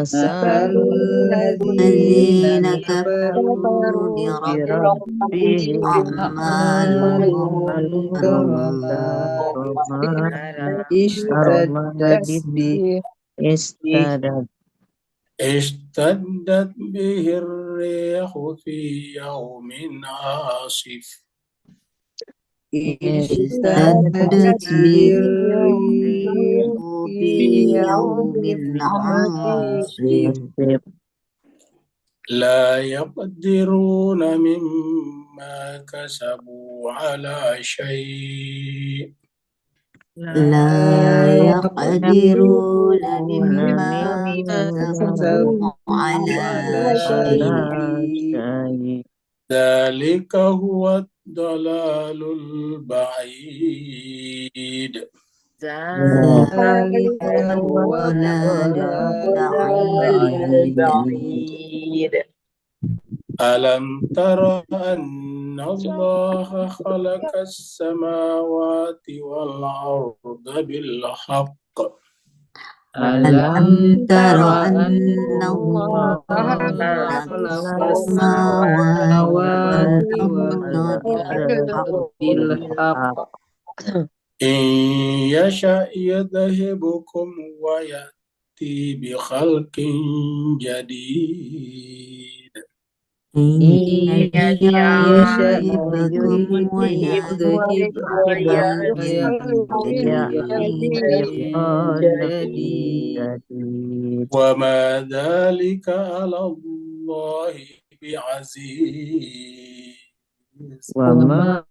مثل الذين الذين كفروا كفروا بربهم بربهم أعمالهم كرماد اشتدت به اشتدت به الريح في يوم عاصف اشتدت به الريح في يوم عاصف لا يقدرون مما كسبوا على شيء لا يقدرون مما كسبوا على شيء ذلك هو الضلال البعيد ذلك الضلال البعيد ألم تر أن الله خلق السماوات والأرض بالحق ألم تر أن الله خلق السماوات والأرض بالحق إن يشأ يذهبكم ويأتي بخلق جديد إن يشأ يذهبكم ويأتي بخلق جديد وما ذلك على الله بعزيز وما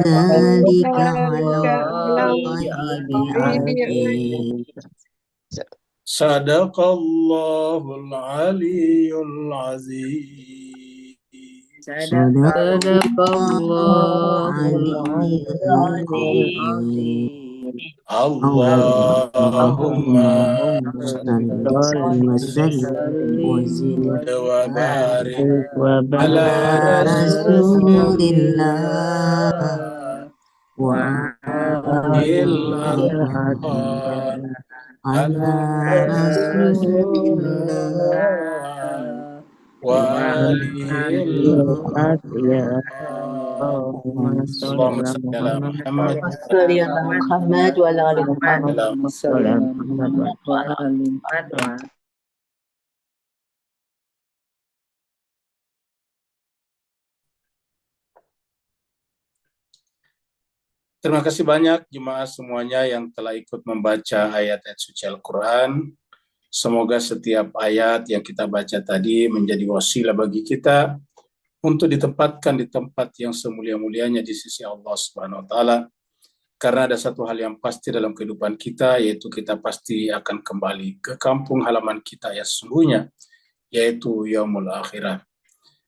ذلك على الله بعزيز صدق الله العلي العظيم صدق الله العلي العظيم اللهم صل وسلم وزد وبارك على على رسول الله وعلى الأطهار على رسول الله وآله الأطهار اللهم صل على محمد محمد وعلى آل محمد Allahumma sholli ala Muhammad wa ala ali Muhammad. Terima kasih banyak jemaah semuanya yang telah ikut membaca ayat-ayat suci Al-Quran. Semoga setiap ayat yang kita baca tadi menjadi wasilah bagi kita untuk ditempatkan di tempat yang semulia-mulianya di sisi Allah Subhanahu wa taala. Karena ada satu hal yang pasti dalam kehidupan kita, yaitu kita pasti akan kembali ke kampung halaman kita yang sesungguhnya, yaitu yaumul akhirah.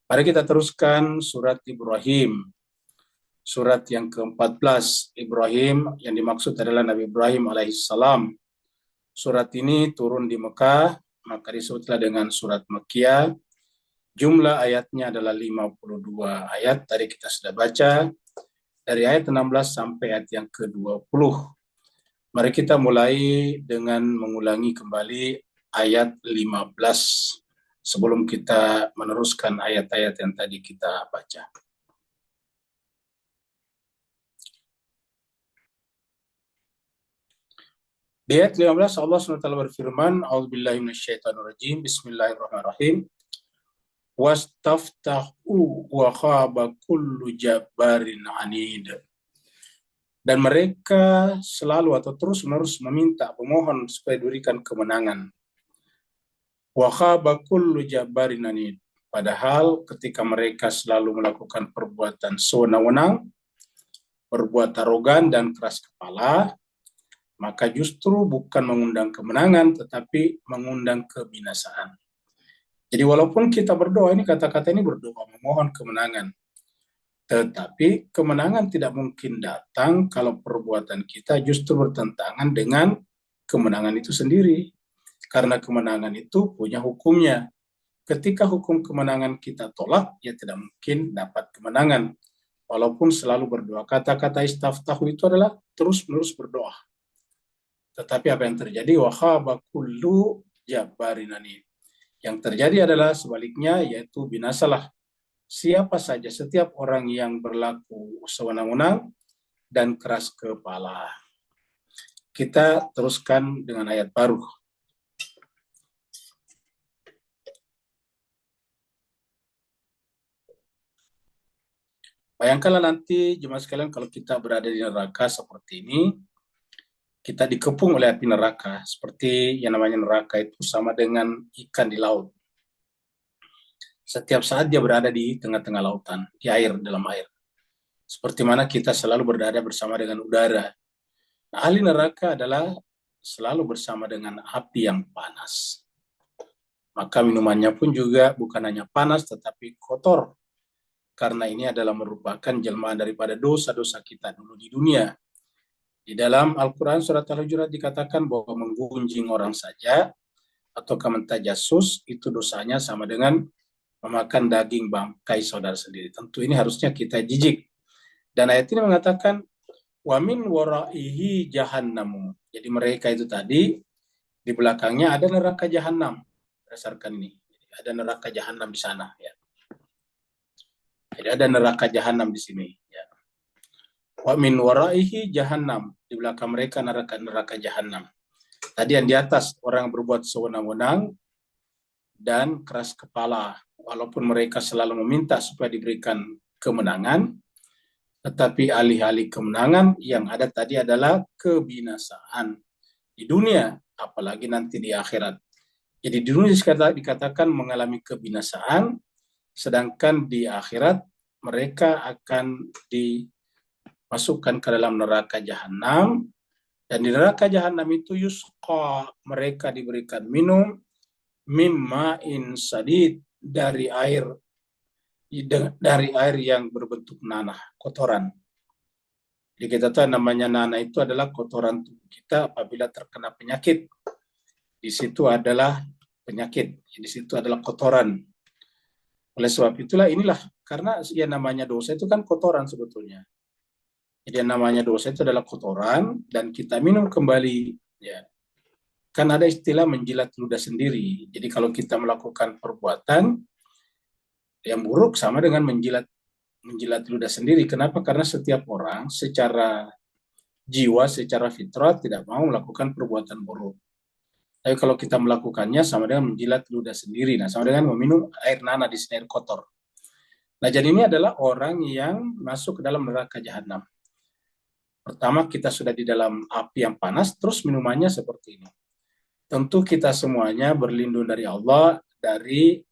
Mari kita teruskan surat Ibrahim. Surat yang ke-14, Ibrahim, yang dimaksud adalah Nabi Ibrahim alaihissalam. Surat ini turun di Mekah, maka disebutlah dengan surat Makkiyah. Jumlah ayatnya adalah 52 ayat, tadi kita sudah baca, dari ayat 16 sampai ayat yang ke-20. Mari kita mulai dengan mengulangi kembali ayat 15, sebelum kita meneruskan ayat-ayat yang tadi kita baca. Di ayat 15 Allah SWT berfirman, A'udzubillahi minasyaitonirrajim, Bismillahirrahmanirrahim. Wastaftahu wa khaba kullu jabbarin anid. Dan mereka selalu atau terus-menerus meminta pemohon supaya diberikan kemenangan. Wa khaba kullu jabbarin anid. Padahal ketika mereka selalu melakukan perbuatan sewenang-wenang, berbuat arogan dan keras kepala, maka justru bukan mengundang kemenangan, tetapi mengundang kebinasaan. Jadi walaupun kita berdoa, ini kata-kata ini berdoa, memohon kemenangan. Tetapi kemenangan tidak mungkin datang kalau perbuatan kita justru bertentangan dengan kemenangan itu sendiri. Karena kemenangan itu punya hukumnya. Ketika hukum kemenangan kita tolak, ya tidak mungkin dapat kemenangan. Walaupun selalu berdoa. Kata-kata istaftahu itu adalah terus-menerus berdoa. Tetapi apa yang terjadi? Wa khaba kullu jabbarinani. Yang terjadi adalah sebaliknya, yaitu binasalah siapa saja, setiap orang yang berlaku sewenang-wenang dan keras kepala. Kita teruskan dengan ayat baru. Bayangkanlah nanti jemaah sekalian kalau kita berada di neraka seperti ini, kita dikepung oleh api neraka. Seperti yang namanya neraka itu sama dengan ikan di laut. Setiap saat dia berada di tengah-tengah lautan, di air, dalam air. Seperti mana kita selalu berada bersama dengan udara. Nah, ahli neraka adalah selalu bersama dengan api yang panas. Maka minumannya pun juga bukan hanya panas, tetapi kotor. Karena ini adalah merupakan jelmaan daripada dosa-dosa kita dulu di dunia. Di dalam Al-Quran surat Al-Hujurat dikatakan bahwa menggunjing orang saja atau mentajasus itu dosanya sama dengan memakan daging bangkai saudara sendiri. Tentu ini harusnya kita jijik. Dan ayat ini mengatakan wa min waraihi jahannamu. Jadi mereka itu tadi di belakangnya ada neraka jahanam. Berdasarkan ini, ada neraka jahanam di sana ya. Jadi ada neraka jahanam di sini ya. Wa min waraihi jahannam, di belakang mereka neraka jahanam. Tadi yang di atas orang berbuat sewenang-wenang dan keras kepala, walaupun mereka selalu meminta supaya diberikan kemenangan, tetapi alih-alih kemenangan yang ada tadi adalah kebinasaan di dunia, apalagi nanti di akhirat. Jadi di dunia dikatakan mengalami kebinasaan, sedangkan di akhirat mereka akan dimasukkan ke dalam neraka jahanam, dan di neraka jahanam itu yusqa, mereka diberikan minum mimma'in sadid, dari air yang berbentuk nanah, kotoran. Jadi kita tahu namanya nanah itu adalah kotoran tubuh kita apabila terkena penyakit. Di situ adalah penyakit, di situ adalah kotoran. Oleh sebab itulah inilah, karena yang namanya dosa itu kan kotoran sebetulnya. Jadi yang namanya dosa itu adalah kotoran, dan kita minum kembali. Ya. Kan ada istilah menjilat ludah sendiri. Jadi kalau kita melakukan perbuatan yang buruk sama dengan menjilat ludah sendiri. Kenapa? Karena setiap orang secara jiwa, secara fitrah tidak mau melakukan perbuatan buruk. Tapi kalau kita melakukannya sama dengan menjilat ludah sendiri. Nah, sama dengan meminum air nanah di sini, air kotor. Nah, jadi ini adalah orang yang masuk ke dalam neraka jahanam. Pertama, kita sudah di dalam api yang panas, terus minumannya seperti ini. Tentu kita semuanya berlindung dari Allah dari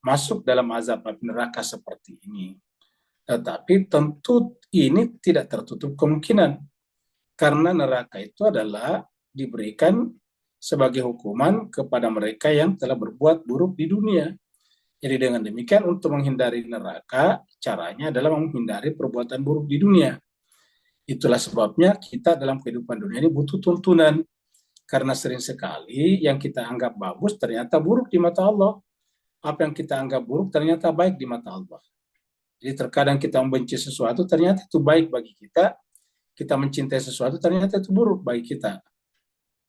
masuk dalam azab api neraka seperti ini. Tetapi tentu ini tidak tertutup kemungkinan. Karena neraka itu adalah diberikan sebagai hukuman kepada mereka yang telah berbuat buruk di dunia. Jadi dengan demikian untuk menghindari neraka, caranya adalah menghindari perbuatan buruk di dunia. Itulah sebabnya kita dalam kehidupan dunia ini butuh tuntunan. Karena sering sekali yang kita anggap bagus ternyata buruk di mata Allah. Apa yang kita anggap buruk ternyata baik di mata Allah. Jadi terkadang kita membenci sesuatu ternyata itu baik bagi kita. Kita mencintai sesuatu ternyata itu buruk bagi kita.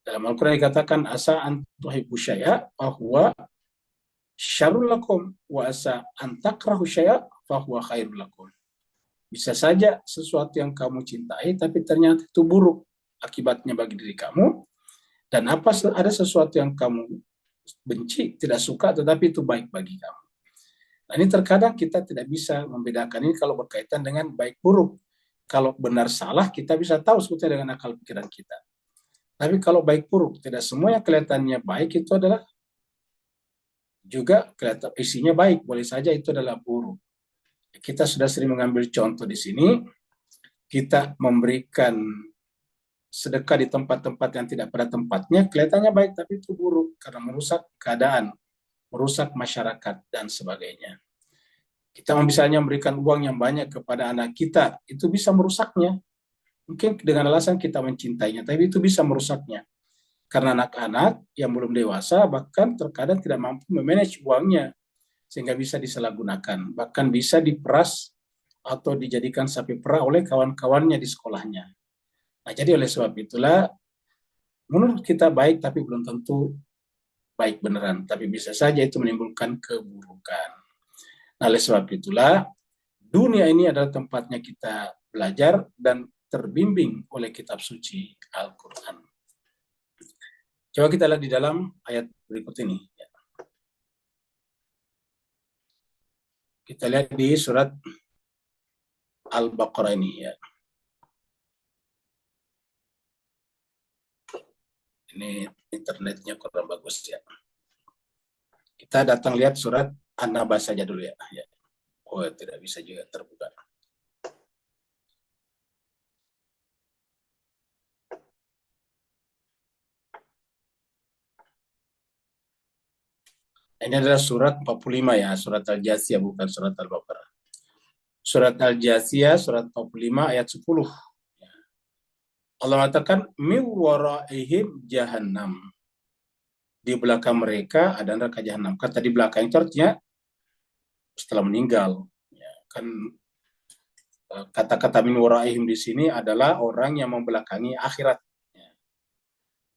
Dalam Al-Quran dikatakan asa an tuhibbu syai'a fahuwa syarrul lakum wa asa an takrahu syai'a fahuwa khairul lakum. Bisa saja sesuatu yang kamu cintai tapi ternyata itu buruk akibatnya bagi diri kamu, dan ada sesuatu yang kamu benci, tidak suka, tetapi itu baik bagi kamu. Nah, ini terkadang kita tidak bisa membedakan ini kalau berkaitan dengan baik buruk. Kalau benar salah kita bisa tahu sebetulnya dengan akal pikiran kita. Tapi kalau baik buruk, tidak semua yang kelihatannya baik itu adalah juga kelihatan isinya baik, boleh saja itu adalah buruk. Kita sudah sering mengambil contoh di sini, kita memberikan sedekah di tempat-tempat yang tidak pada tempatnya, kelihatannya baik tapi itu buruk karena merusak keadaan, merusak masyarakat dan sebagainya. Kita misalnya memberikan uang yang banyak kepada anak kita, itu bisa merusaknya. Mungkin dengan alasan kita mencintainya, tapi itu bisa merusaknya. Karena anak-anak yang belum dewasa bahkan terkadang tidak mampu memanage uangnya, sehingga bisa disalahgunakan. Bahkan bisa diperas atau dijadikan sapi perah oleh kawan-kawannya di sekolahnya. Nah, jadi oleh sebab itulah, menurut kita baik tapi belum tentu baik beneran, tapi bisa saja itu menimbulkan keburukan. Nah, oleh sebab itulah dunia ini adalah tempatnya kita belajar dan terbimbing oleh kitab suci Al-Quran. Coba kita lihat di dalam ayat berikut ini. Kita lihat di surat Al-Baqarah ini ya. Ini internetnya kurang bagus ya. Kita datang lihat surat An-Naba saja dulu ya. Oh, tidak bisa juga terbuka. Ini adalah surat 45 ya, surat Al-Jasiyah bukan surat Al-Baqarah. Surat Al-Jasiyah, surat 45 ayat 10. Allah mengatakan, min waraihim jahannam. Di belakang mereka ada neraka jahanam. Kata di belakang itu artinya setelah meninggal. Ya, kan kata-kata min waraihim di sini adalah orang yang membelakangi akhirat. Ya.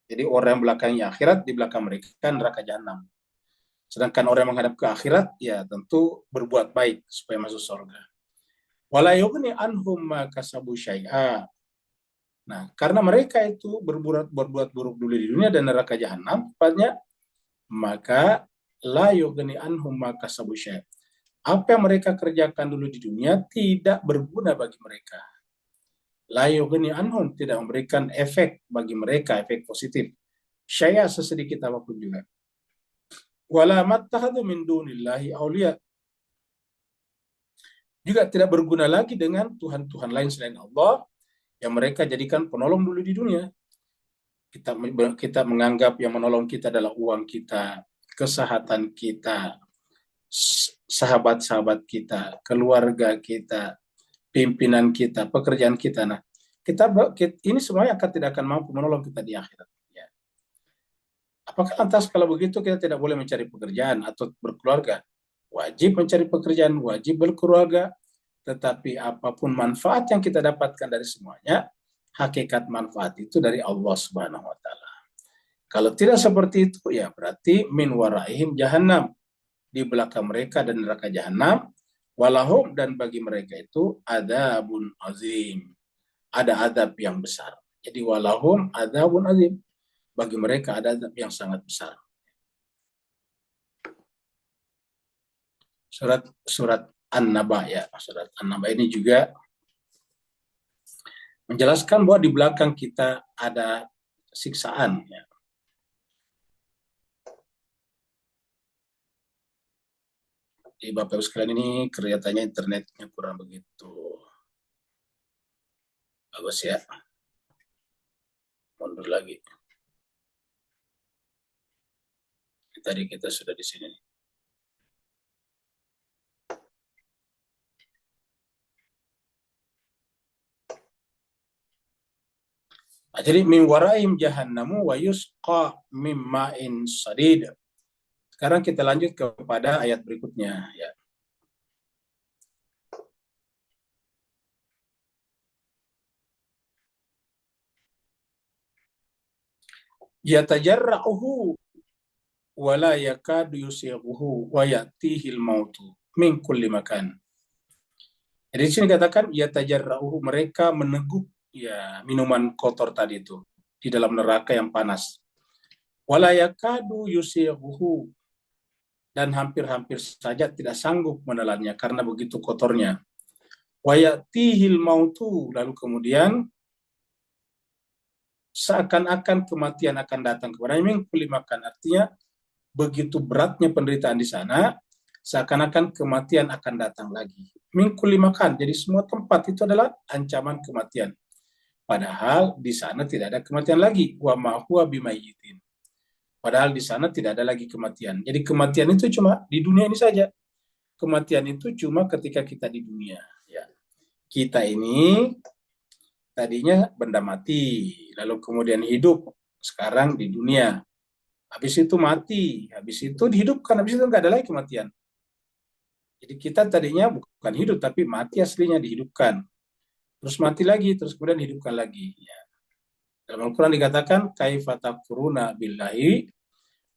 Jadi orang yang belakangi akhirat, di belakang mereka kan neraka jahanam. Sedangkan orang yang menghadap ke akhirat, ya tentu berbuat baik supaya masuk surga. Wala yughni anhum ma kasabu syai'a. Nah, karena mereka itu berbuat buruk dulu di dunia dan neraka jahanam, tepatnya, maka la yughni anhum ma kasabu syai'a. Apa yang mereka kerjakan dulu di dunia tidak berguna bagi mereka. La yughni anhum, tidak memberikan efek bagi mereka, efek positif. Syai'a sesedikit apapun juga. Wala mattakhadhu min dunillahi awliya. Juga tidak berguna lagi dengan Tuhan-Tuhan lain selain Allah yang mereka jadikan penolong dulu di dunia. Kita menganggap yang menolong kita adalah uang kita, kesehatan kita, sahabat-sahabat kita, keluarga kita, pimpinan kita, pekerjaan kita. Nah, ini semuanya tidak akan mampu menolong kita di akhirat. Ya. Apakah lantas kalau begitu kita tidak boleh mencari pekerjaan atau berkeluarga? Wajib mencari pekerjaan, wajib berkeluarga, tetapi apapun manfaat yang kita dapatkan dari semuanya, hakikat manfaat itu dari Allah Subhanahu wa taala. Kalau tidak seperti itu, ya berarti min waraihim jahannam. Di belakang mereka dan neraka jahanam, walahum, dan bagi mereka itu adzabun azim. Ada adab yang besar. Jadi walahum adzabun azim. Bagi mereka ada adab yang sangat besar. Surat An-Naba ya. Surat An-Naba ini juga menjelaskan bahwa di belakang kita ada siksaan ya. Di Bapak Ibu sekalian ini kelihatannya internetnya kurang begitu bagus ya. Mundur lagi. Tadi kita sudah di sini. Nah, jadi min waraihim jahannamu wa yusqa mim ma'in sadid. Sekarang kita lanjut kepada ayat berikutnya ya. Yatajarra'uhu wa la yakadu yusighuhu wa ya'tihil mautu min kulli makan. Jadi di sini katakan yatajarra'uhu, mereka meneguk ya minuman kotor tadi itu di dalam neraka yang panas. Wa la yakadu yusighuhu, dan hampir-hampir saja tidak sanggup menelannya karena begitu kotornya. Wa ya'tihil mautu, lalu kemudian seakan-akan kematian akan datang kepadanya min kulli makan. Artinya begitu beratnya penderitaan di sana, seakan-akan kematian akan datang lagi. Min kulli makan. Jadi semua tempat itu adalah ancaman kematian. Padahal di sana tidak ada kematian lagi. Wa ma huwa bimayyitin. Padahal di sana tidak ada lagi kematian. Jadi kematian itu cuma di dunia ini saja. Kematian itu cuma ketika kita di dunia. Ya. Kita ini tadinya benda mati, lalu kemudian hidup, sekarang di dunia. Habis itu mati, habis itu dihidupkan, habis itu nggak ada lagi kematian. Jadi kita tadinya bukan hidup, tapi mati aslinya, dihidupkan. Terus mati lagi, terus kemudian dihidupkan lagi. Ya. Dalam Al-Quran dikatakan, kaifa takfuruna billahi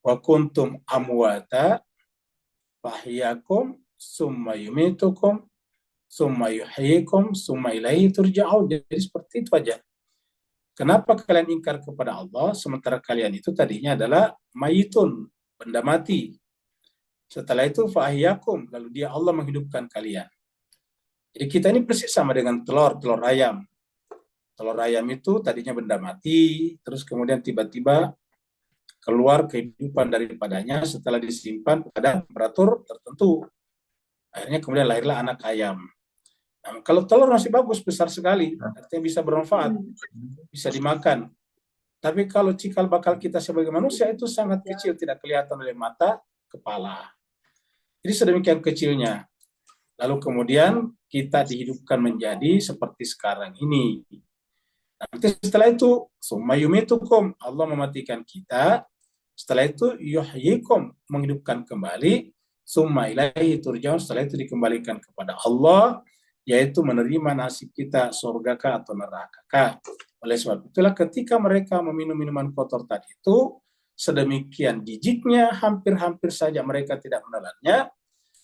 wa kuntum amwata fahyakum summa yumitukum summa yuhyikum summa ilaihi turja'un. Jadi seperti itu aja. Kenapa kalian ingkar kepada Allah sementara kalian itu tadinya adalah mayitun, benda mati. Setelah itu fahyakum, lalu dia Allah menghidupkan kalian. Jadi kita ini persis sama dengan telur ayam. Telur ayam itu tadinya benda mati, terus kemudian tiba-tiba keluar kehidupan daripadanya setelah disimpan pada temperatur tertentu. Akhirnya kemudian lahirlah anak ayam. Nah, kalau telur masih bagus, besar sekali, artinya bisa bermanfaat, bisa dimakan. Tapi kalau cikal bakal kita sebagai manusia itu sangat kecil, tidak kelihatan oleh mata, kepala. Jadi sedemikian kecilnya. Lalu kemudian kita dihidupkan menjadi seperti sekarang ini. Nanti setelah itu, summa yumitukum, Allah mematikan kita. Setelah itu, yuhyikum, menghidupkan kembali. Summa ilaihi turja'un, setelah itu dikembalikan kepada Allah, yaitu menerima nasib kita, surga kah atau neraka kah. Oleh sebab itulah ketika mereka meminum minuman kotor tadi itu, sedemikian jijiknya, hampir-hampir saja mereka tidak menelannya,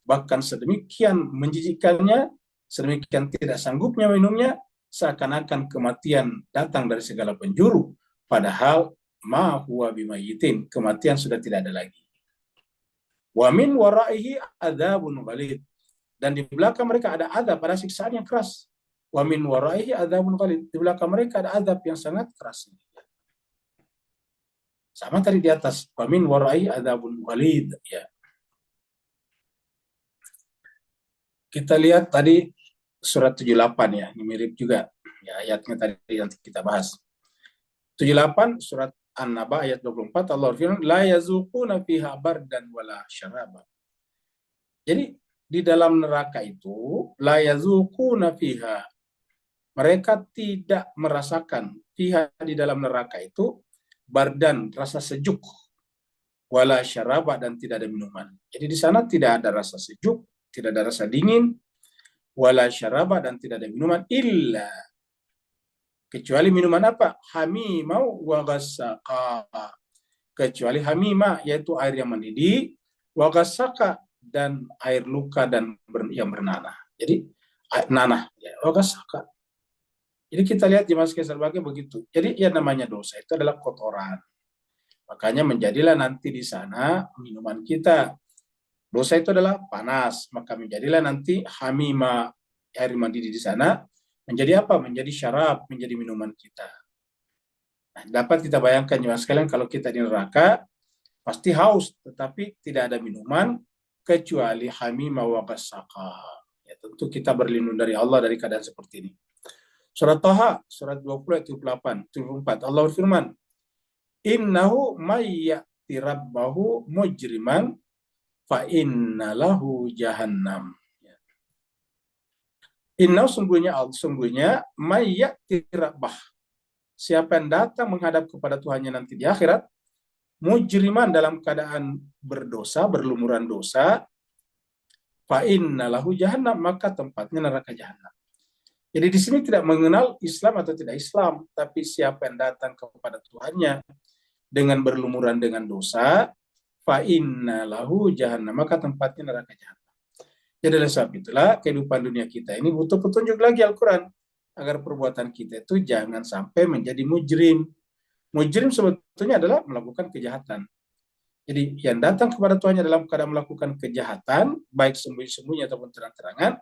bahkan sedemikian menjijikkannya, sedemikian tidak sanggupnya minumnya, seakan-akan kematian datang dari segala penjuru, padahal ma huwa bimayitin, kematian sudah tidak ada lagi. Wa min waraihi adzabun ghalid, dan di belakang mereka ada azab, pada siksaan yang keras. Wa min waraihi adzabun ghalid, di belakang mereka ada azab yang sangat keras. Sama tadi di atas, wa min waraihi adzabun ghalid, ya. Kita lihat tadi surat 78 ya, ini mirip juga ya ayatnya tadi yang kita bahas. 78 surat An-Naba ayat 24, Allah firman, la yazuquna fiha bardan wala syaraba. Jadi di dalam neraka itu, la yazuquna fiha, mereka tidak merasakan fiha, di dalam neraka itu, bardan, rasa sejuk, wala syaraba, dan tidak ada minuman. Jadi di sana tidak ada rasa sejuk, tidak ada rasa dingin, wala syaraba, dan tidak ada minuman, illa, kecuali minuman apa? Hamimau wa ghassaqa, kecuali hamima, yaitu air yang mendidih, wa ghassaqa, dan air luka dan yang bernanah. Jadi nanah, ya, wa ghassaqa. Jadi kita lihat di Mas Kesarbagai begitu. Jadi ya namanya dosa itu adalah kotoran. Makanya menjadilah nanti di sana minuman kita. Dosa itu adalah panas, maka menjadilah nanti hamima, air mendidih di sana, menjadi apa? Menjadi syarab, menjadi minuman kita. Nah, dapat kita bayangkan juga sekalian kalau kita di neraka, pasti haus, tetapi tidak ada minuman, kecuali hamima wa ghassaqa. Ya, tentu kita berlindung dari Allah dari keadaan seperti ini. Surat Taha, surat 20 ayat 74, Allah berfirman, innahu mayyati rabbahu mujriman fa inna lahu jahannam. Innahu, sungguhnya mayyati rabbah, siapa yang datang menghadap kepada Tuhannya nanti di akhirat, mujriman, dalam keadaan berdosa, berlumuran dosa, fa inna lahu jahannam, maka tempatnya neraka jahanam. Jadi di sini tidak mengenal Islam atau tidak Islam, tapi siapa yang datang kepada Tuhannya dengan berlumuran dengan dosa, fa inna lahu jahannam, maka tempatnya neraka jahanam. Jadi oleh sebab itulah kehidupan dunia kita ini butuh petunjuk lagi Al-Quran, agar perbuatan kita itu jangan sampai menjadi mujrim. Mujrim sebetulnya adalah melakukan kejahatan. Jadi yang datang kepada Tuhannya dalam keadaan melakukan kejahatan, baik sembunyi-sembunyi ataupun terang-terangan,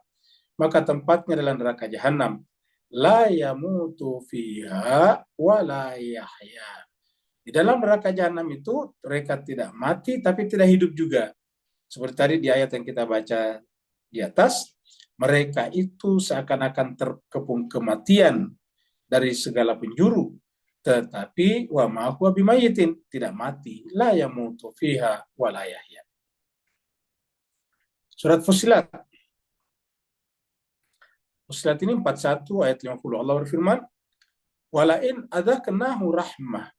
maka tempatnya adalah neraka jahanam. La yamutu fiha wa la yahya. Di dalam neraka jahanam itu mereka tidak mati tapi tidak hidup juga. Seperti tadi di ayat yang kita baca di atas, mereka itu seakan-akan terkepung kematian dari segala penjuru, tetapi wa ma huwa bimayitin, tidak mati, la yamutu fiha wa la yahya. Surat Fussilat. Fussilat ini 41 ayat 50, Allah berfirman, walain adzaqnahu rahmah,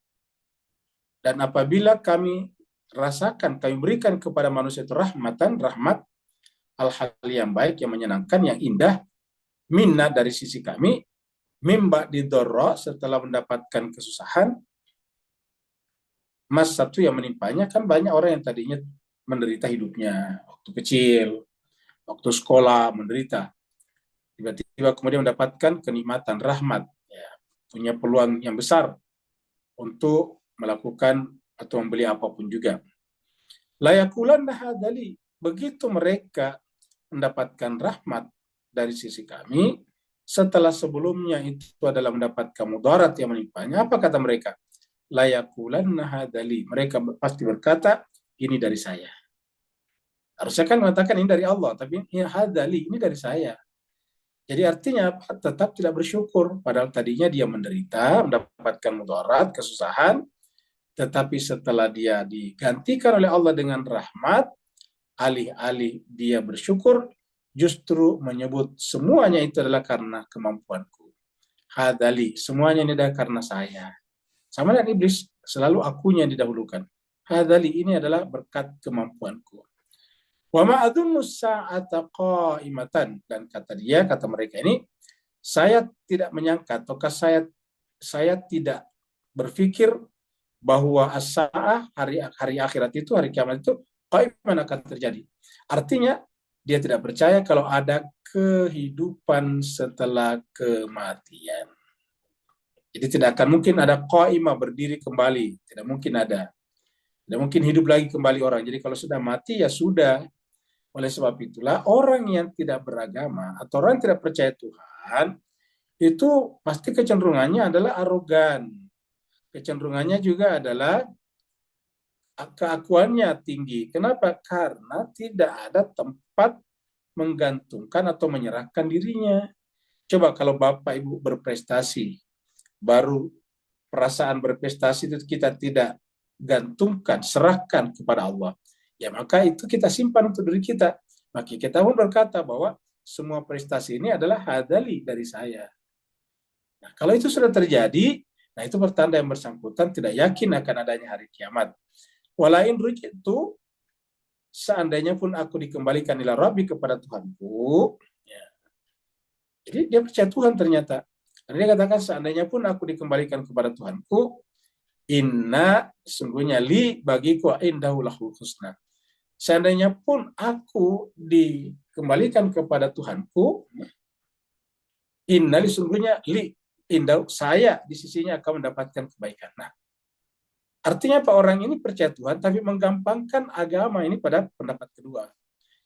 dan apabila kami rasakan, kami berikan kepada manusia itu rahmatan, rahmat, hal-hal yang baik, yang menyenangkan, yang indah, minna, dari sisi kami, mimba didorro, setelah mendapatkan kesusahan, Mas satu yang menimpanya kan banyak orang yang tadinya menderita hidupnya waktu kecil, waktu sekolah menderita, tiba-tiba kemudian mendapatkan kenikmatan rahmat, ya, punya peluang yang besar untuk melakukan atau membeli apapun juga. Layakulan hadali, begitu mereka mendapatkan rahmat dari sisi kami, setelah sebelumnya itu adalah mendapatkan mudarat yang menimpanya, apa kata mereka? Layakulan hadali, mereka pasti berkata, ini dari saya. Harusnya kan mengatakan ini dari Allah, tapi ini hadali, ini dari saya. Jadi artinya tetap tidak bersyukur, padahal tadinya dia menderita, mendapatkan mudarat, kesusahan, tetapi setelah dia digantikan oleh Allah dengan rahmat, alih-alih dia bersyukur, justru menyebut semuanya itu adalah karena kemampuanku. Hadali, semuanya ini adalah karena saya. Sama dengan iblis, selalu akunya yang didahulukan. Hadali, ini adalah berkat kemampuanku. Wa ma'adunnu sa'ata qa'imatan, dan kata mereka ini, saya tidak menyangka ataukah saya tidak berpikir bahwa as-sa'ah, hari akhirat itu, hari kiamat itu qa'iman akan terjadi. Artinya dia tidak percaya kalau ada kehidupan setelah kematian. Jadi tidak akan mungkin ada qa'imah, berdiri kembali, tidak mungkin ada. Tidak mungkin hidup lagi kembali orang. Jadi kalau sudah mati ya sudah. Oleh sebab itulah orang yang tidak beragama atau orang yang tidak percaya Tuhan itu pasti kecenderungannya adalah arogan. Kecenderungannya juga adalah keakuannya tinggi. Kenapa? Karena tidak ada tempat menggantungkan atau menyerahkan dirinya. Coba kalau Bapak Ibu berprestasi, baru perasaan berprestasi itu kita tidak gantungkan, serahkan kepada Allah, ya maka itu kita simpan untuk diri kita. Maka kita pun berkata bahwa semua prestasi ini adalah hadali dari saya. Nah, kalau itu sudah terjadi, nah itu bertanda yang bersangkutan tidak yakin akan adanya hari kiamat. Walain rujitu, seandainya pun aku dikembalikan ila Rabbi, kepada Tuhanku, ya. Jadi dia percaya Tuhan ternyata. Karena dia katakan seandainya pun aku dikembalikan kepada Tuhanku, inna, sungguhnya li, bagiku indahu lahul husna. Seandainya pun aku dikembalikan kepada Tuhanku, inna li, sungguhnya li, indahu, saya di sisinya akan mendapatkan kebaikan. Nah, artinya Pak, orang ini percaya Tuhan tapi menggampangkan agama ini pada pendapat kedua.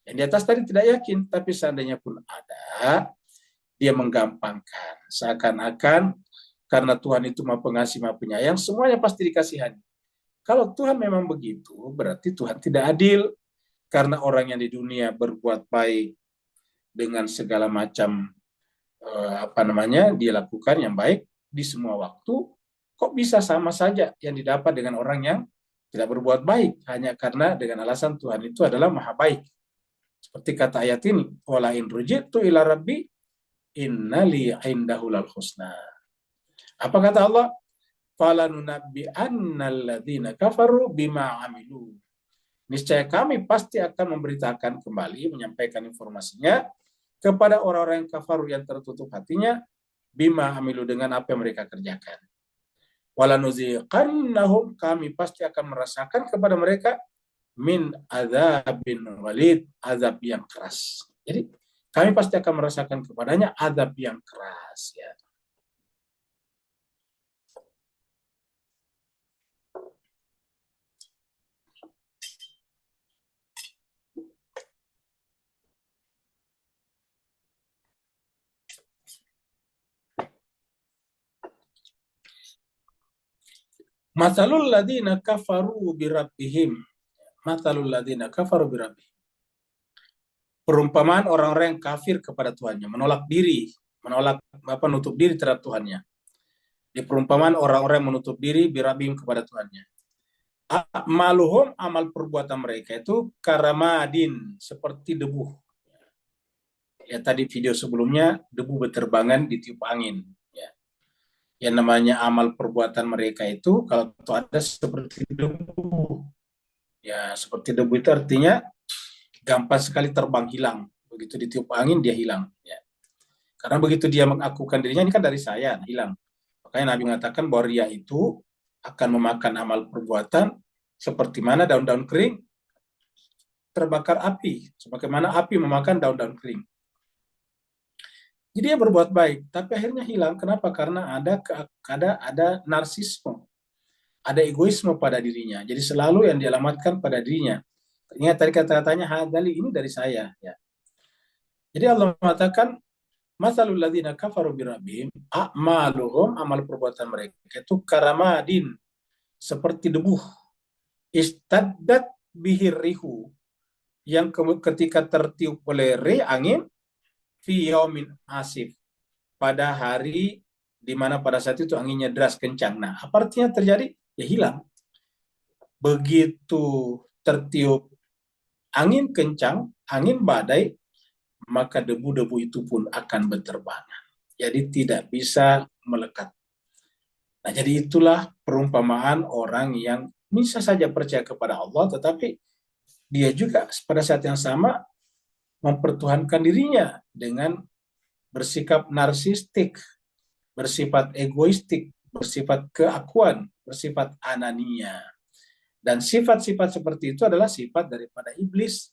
Yang di atas tadi tidak yakin, tapi seandainya pun ada, dia menggampangkan. Seakan-akan karena Tuhan itu Maha Pengasih, Maha Penyayang, semuanya pasti dikasihani. Kalau Tuhan memang begitu, berarti Tuhan tidak adil. Karena orang yang di dunia berbuat baik dengan segala macam dia lakukan yang baik di semua waktu, kok bisa sama saja yang didapat dengan orang yang tidak berbuat baik hanya karena dengan alasan Tuhan itu adalah maha baik. Seperti kata ayat ini, wala in rujitu ila rabbi innali indahul husna. Apa kata Allah? Falanunabbi'anna alladzina kafaru bima amilu. Niscaya kami pasti akan memberitakan kembali, menyampaikan informasinya kepada orang-orang yang kafir, yang tertutup hatinya, bima amilu, dengan apa yang mereka kerjakan. Walanuziqannahum, kami pasti akan merasakan kepada mereka min adzabin walid, azab yang keras. Jadi kami pasti akan merasakan kepadanya azab yang keras, ya. Mathalul ladzina kafaru birabbihim. Mathalul ladzina kafaru birabbihim. Perumpamaan orang-orang yang kafir kepada Tuhannya, menolak diri, menutup diri terhadap Tuhannya. Di perumpamaan orang-orang yang menutup diri birabbihim kepada Tuhannya. Maluhum, amal perbuatan mereka itu karamadin, seperti debu. Ya, tadi video sebelumnya debu berterbangan ditiup angin. Yang namanya amal perbuatan mereka itu kalau ada seperti debu. Ya, seperti debu itu artinya gampang sekali terbang, hilang. Begitu ditiup angin dia hilang. Ya. Karena begitu dia mengakukan dirinya, ini kan dari saya, hilang. Makanya Nabi mengatakan bahwa riya itu akan memakan amal perbuatan seperti mana daun-daun kering terbakar api, sebagaimana api memakan daun-daun kering. Jadi dia berbuat baik, tapi akhirnya hilang. Kenapa? Karena ada narsisme, ada egoisme pada dirinya. Jadi selalu yang dialamatkan pada dirinya. Ingat tadi kata-katanya hadali, ini dari saya. Ya. Jadi Allah mengatakan, masalul ladzina kafaru birabbihim a'maluhum, amal perbuatan mereka itu karamadin, seperti debu, istaddat bihir rihu, yang ketika tertiup oleh angin, fi yaumin asif, pada hari di mana pada saat itu anginnya deras kencang. Nah, apa artinya terjadi? Ya hilang. Begitu tertiup angin kencang, angin badai, maka debu-debu itu pun akan berterbangan. Jadi tidak bisa melekat. Nah, jadi itulah perumpamaan orang yang bisa saja percaya kepada Allah, tetapi dia juga pada saat yang sama mempertuhankan dirinya dengan bersikap narsistik, bersifat egoistik, bersifat keakuan, bersifat anania. Dan sifat-sifat seperti itu adalah sifat daripada iblis.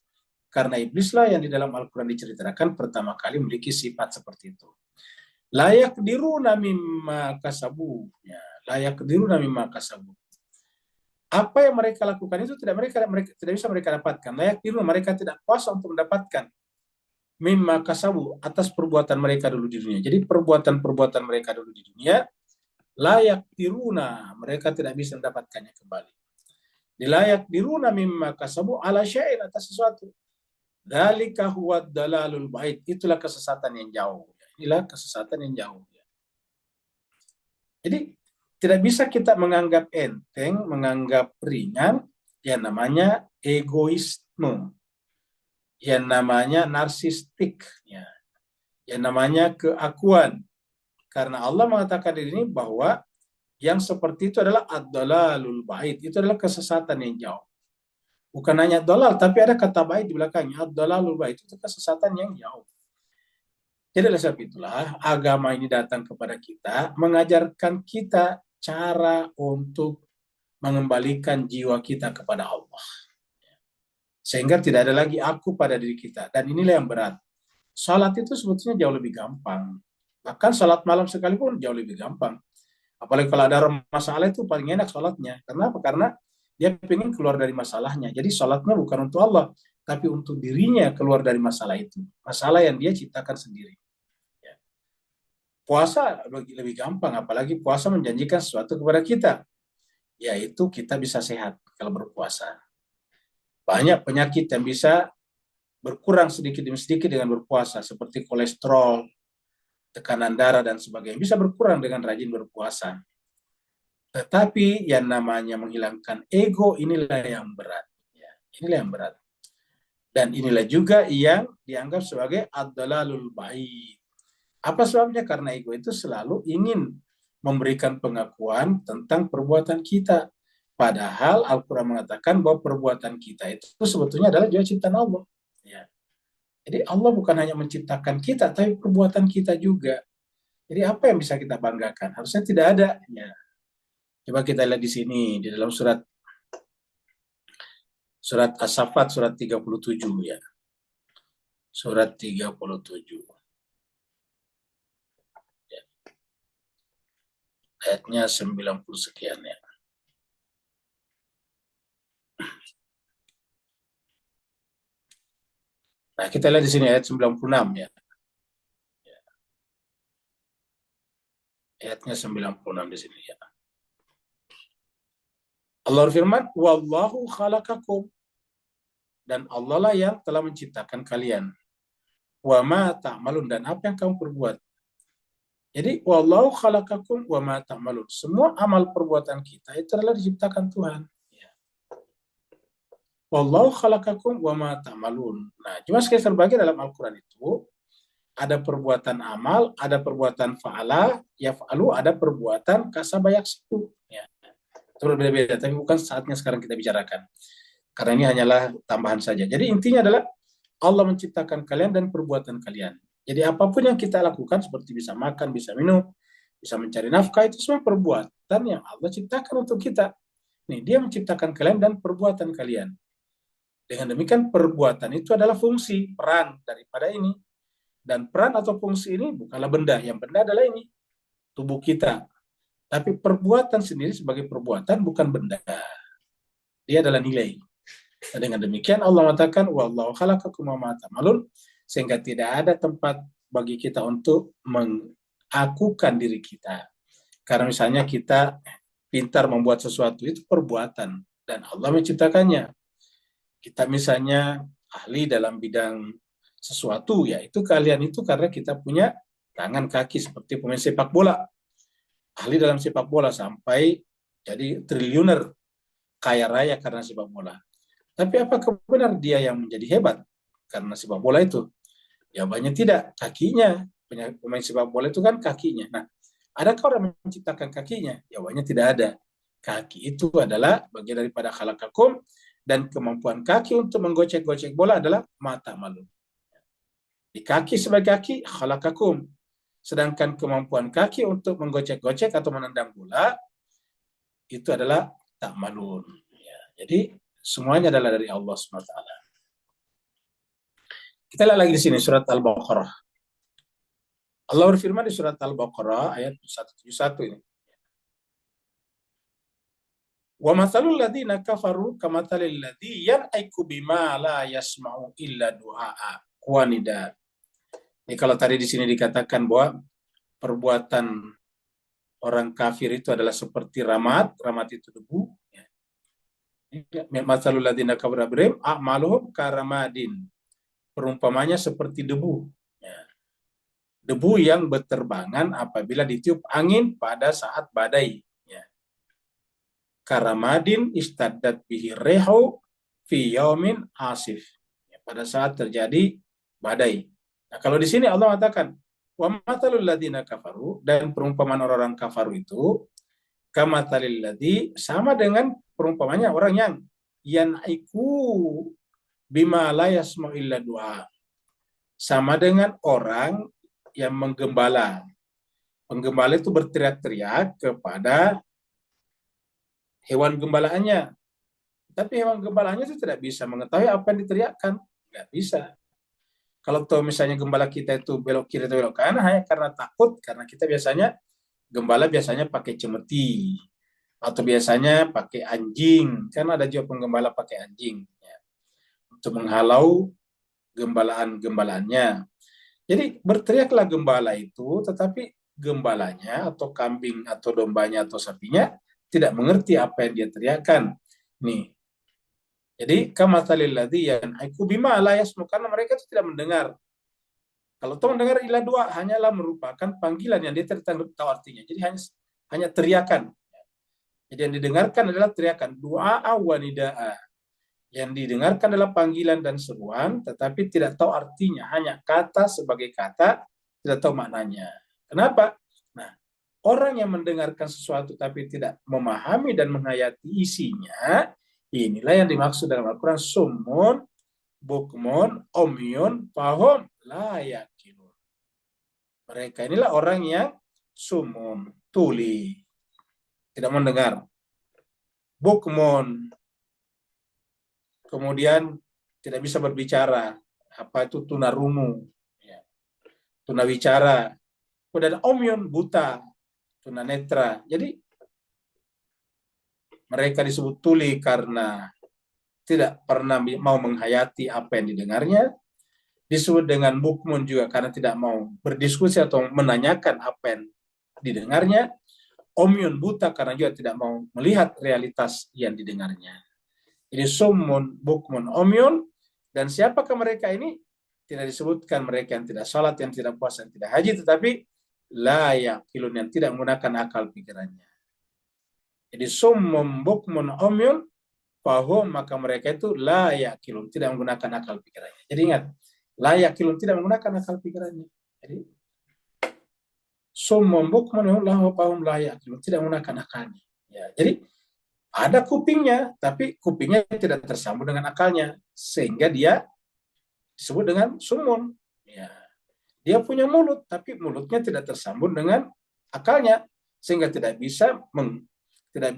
Karena iblislah yang di dalam Al-Quran diceritakan pertama kali memiliki sifat seperti itu. Layak diruna mimma kasabu. Ya, layak diruna mimma kasabu. Apa yang mereka lakukan itu tidak tidak bisa mereka dapatkan. Layak diruna, mereka tidak kuasa untuk mendapatkan mimma kasabu, atas perbuatan mereka dulu di dunia. Jadi perbuatan-perbuatan mereka dulu di dunia layak diruna, mereka tidak bisa mendapatkannya kembali. Dilayak diruna mimma kasabu ala syai'in, atas sesuatu. Dzalika huwa dalalul ba'id, itulah kesesatan yang jauh. Inilah kesesatan yang jauh. Jadi tidak bisa kita menganggap enteng, menganggap ringan yang namanya egoisme, yang namanya narsistik, ya, yang namanya keakuan. Karena Allah mengatakan di sini bahwa yang seperti itu adalah ad-dalalul ba'id, itu adalah kesesatan yang jauh. Bukan hanya dalal, tapi ada kata ba'id di belakangnya. Ad-dalalul ba'id itu kesesatan yang jauh. Jadi oleh sebab itulah agama ini datang kepada kita, mengajarkan kita cara untuk mengembalikan jiwa kita kepada Allah. Sehingga tidak ada lagi aku pada diri kita. Dan inilah yang berat. Salat itu sebetulnya jauh lebih gampang. Bahkan salat malam sekalipun jauh lebih gampang. Apalagi kalau ada masalah itu paling enak salatnya. Kenapa? Karena dia ingin keluar dari masalahnya. Jadi salatnya bukan untuk Allah, tapi untuk dirinya keluar dari masalah itu. Masalah yang dia ciptakan sendiri. Ya. Puasa lebih gampang, apalagi puasa menjanjikan sesuatu kepada kita. Yaitu kita bisa sehat kalau berpuasa. Banyak penyakit yang bisa berkurang sedikit demi sedikit dengan berpuasa, seperti kolesterol, tekanan darah, dan sebagainya. Bisa berkurang dengan rajin berpuasa. Tetapi yang namanya menghilangkan ego, inilah yang berat. Ya, inilah yang berat. Dan inilah juga yang dianggap sebagai ad-dalalul ba'id. Apa sebabnya? Karena ego itu selalu ingin memberikan pengakuan tentang perbuatan kita. Padahal Al-Quran mengatakan bahwa perbuatan kita itu sebetulnya adalah juga ciptaan Allah. Ya. Jadi Allah bukan hanya menciptakan kita, tapi perbuatan kita juga. Jadi apa yang bisa kita banggakan? Harusnya tidak ada. Ya. Coba kita lihat di sini, di dalam surat As-Saffat, surat 37 ya. Surat 37. Ya. Ayatnya 90 sekian ya. Nah, kita lihat di sini ayat 96 ya. Ayatnya 96 di sini ya. Allah berfirman, wallahu khalaqakum, dan Allah lah yang telah menciptakan kalian. Wa ma ta'malun, dan apa yang kamu perbuat. Jadi wallahu khalaqakum wa ma ta'malun. Semua amal perbuatan kita itu adalah diciptakan Tuhan. Ya. Wallahu khalaqakum wa ma ta'malun. Nah, cuma sekali terbagi dalam Al-Quran itu ada perbuatan amal, ada perbuatan fa'ala, yaf'alu, ada perbuatan kasaba yaksibu. Ya. Itu berbeda-beda, tapi bukan saatnya sekarang kita bicarakan. Karena ini hanyalah tambahan saja. Jadi intinya adalah Allah menciptakan kalian dan perbuatan kalian. Jadi apapun yang kita lakukan, seperti bisa makan, bisa minum, bisa mencari nafkah, itu semua perbuatan yang Allah ciptakan untuk kita. Nih, dia menciptakan kalian dan perbuatan kalian. Dengan demikian perbuatan itu adalah fungsi, peran daripada ini. Dan peran atau fungsi ini bukanlah benda. Yang benda adalah ini, tubuh kita. Tapi perbuatan sendiri sebagai perbuatan bukan benda. Dia adalah nilai. Dan dengan demikian Allah mengatakan, wallahu khalaqakum wa ma ta'malun, sehingga tidak ada tempat bagi kita untuk mengakukan diri kita. Karena misalnya kita pintar membuat sesuatu, itu perbuatan. Dan Allah menciptakannya. Kita misalnya ahli dalam bidang sesuatu, ya itu kalian itu karena kita punya tangan kaki seperti pemain sepak bola. Ahli dalam sepak bola sampai jadi triliuner, kaya raya karena sepak bola. Tapi apakah benar dia yang menjadi hebat karena sepak bola itu? Jawabannya tidak, kakinya. Pemain sepak bola itu kan kakinya. Nah, adakah orang menciptakan kakinya? Jawabannya tidak ada. Kaki itu adalah bagian daripada khalaqakum, dan kemampuan kaki untuk menggocek-gocek bola adalah mata malu. Di kaki sebagai kaki, khalaqakum. Sedangkan kemampuan kaki untuk menggocek-gocek atau menendang bola, itu adalah ta'malun. Ya, jadi semuanya adalah dari Allah SWT. Kita lihat lagi di sini surat Al-Baqarah. Allah berfirman di surat Al-Baqarah ayat 171 ini. Wa mathalul ladzina kafaru kamathalil ladzi yan'iku bima la yasma'u illa du'a wa nida. Ini kalau tadi di sini dikatakan bahwa perbuatan orang kafir itu adalah seperti ramat itu debu. Mathalul ladzina kafaru bihim a'maluhum karamadin. Perumpamanya seperti debu. Debu yang berterbangan apabila ditiup angin pada saat badai. Karamadin istaddat bihi rehu fi yaumin asif. Pada saat terjadi badai. Nah, kalau di sini Allah mengatakan wa matalul ladzina kafaru, dan perumpamaan orang kafir itu kamatalil ladzi, sama dengan perumpamannya orang yang yanaiku bima la yasma'u illa du'a. Sama dengan orang yang menggembala. Penggembala itu berteriak-teriak kepada hewan gembalaannya. Tapi hewan gembalaannya itu tidak bisa mengetahui apa yang diteriakkan. Nggak bisa. Kalau tahu misalnya gembala kita itu belok kiri atau belok kanan, hanya karena takut, karena kita biasanya, gembala biasanya pakai cemeti. Atau biasanya pakai anjing. Kan ada juga penggembala pakai anjing. Ya, untuk menghalau gembalaan-gembalaannya. Jadi berteriaklah gembala itu, tetapi gembalanya atau kambing atau dombanya atau sapinya tidak mengerti apa yang dia teriakkan. Nih. Jadi kamathalil ladzi yan'iku bima la yasmu, karena mereka itu tidak mendengar. Kalau tahu mendengar illa dua, hanyalah merupakan panggilan yang dia tidak tahu artinya. Jadi hanya teriakan. Jadi yang didengarkan adalah teriakan, doa wa nidaa. Yang didengarkan adalah panggilan dan seruan, tetapi tidak tahu artinya, hanya kata sebagai kata, tidak tahu maknanya. Kenapa? Nah, orang yang mendengarkan sesuatu tapi tidak memahami dan menghayati isinya, inilah yang dimaksud dalam Al-Quran, summun, bukmun, umyun, fahum, la yaqilun. Mereka inilah orang yang summun, tuli, tidak mendengar. Bukmun, kemudian tidak bisa berbicara. Apa itu tunarungu? Ya. Tunawicara. Kemudian umyun, buta. Tunanetra. Jadi mereka disebut tuli karena tidak pernah mau menghayati apa yang didengarnya. Disebut dengan bukmun juga karena tidak mau berdiskusi atau menanyakan apa yang didengarnya. Umyun, buta karena juga tidak mau melihat realitas yang didengarnya. Jadi summun, bukmun, umyun. Dan siapakah mereka ini? Tidak disebutkan mereka yang tidak salat, yang tidak puasa, yang tidak haji, tetapi la yaqilun, yang tidak menggunakan akal pikirannya. Jadi summun, bukmun, umyun, fahum, maka mereka itu la yaqilun, tidak menggunakan akal pikirannya. Jadi ingat, la yaqilun, tidak menggunakan akal pikirannya. Jadi summun, bukmun, fahum, la yaqilun, tidak menggunakan akalnya. Ya, jadi ada kupingnya, tapi kupingnya tidak tersambung dengan akalnya, sehingga dia disebut dengan sumun. Ya. Dia punya mulut, tapi mulutnya tidak tersambung dengan akalnya, sehingga tidak bisa tidak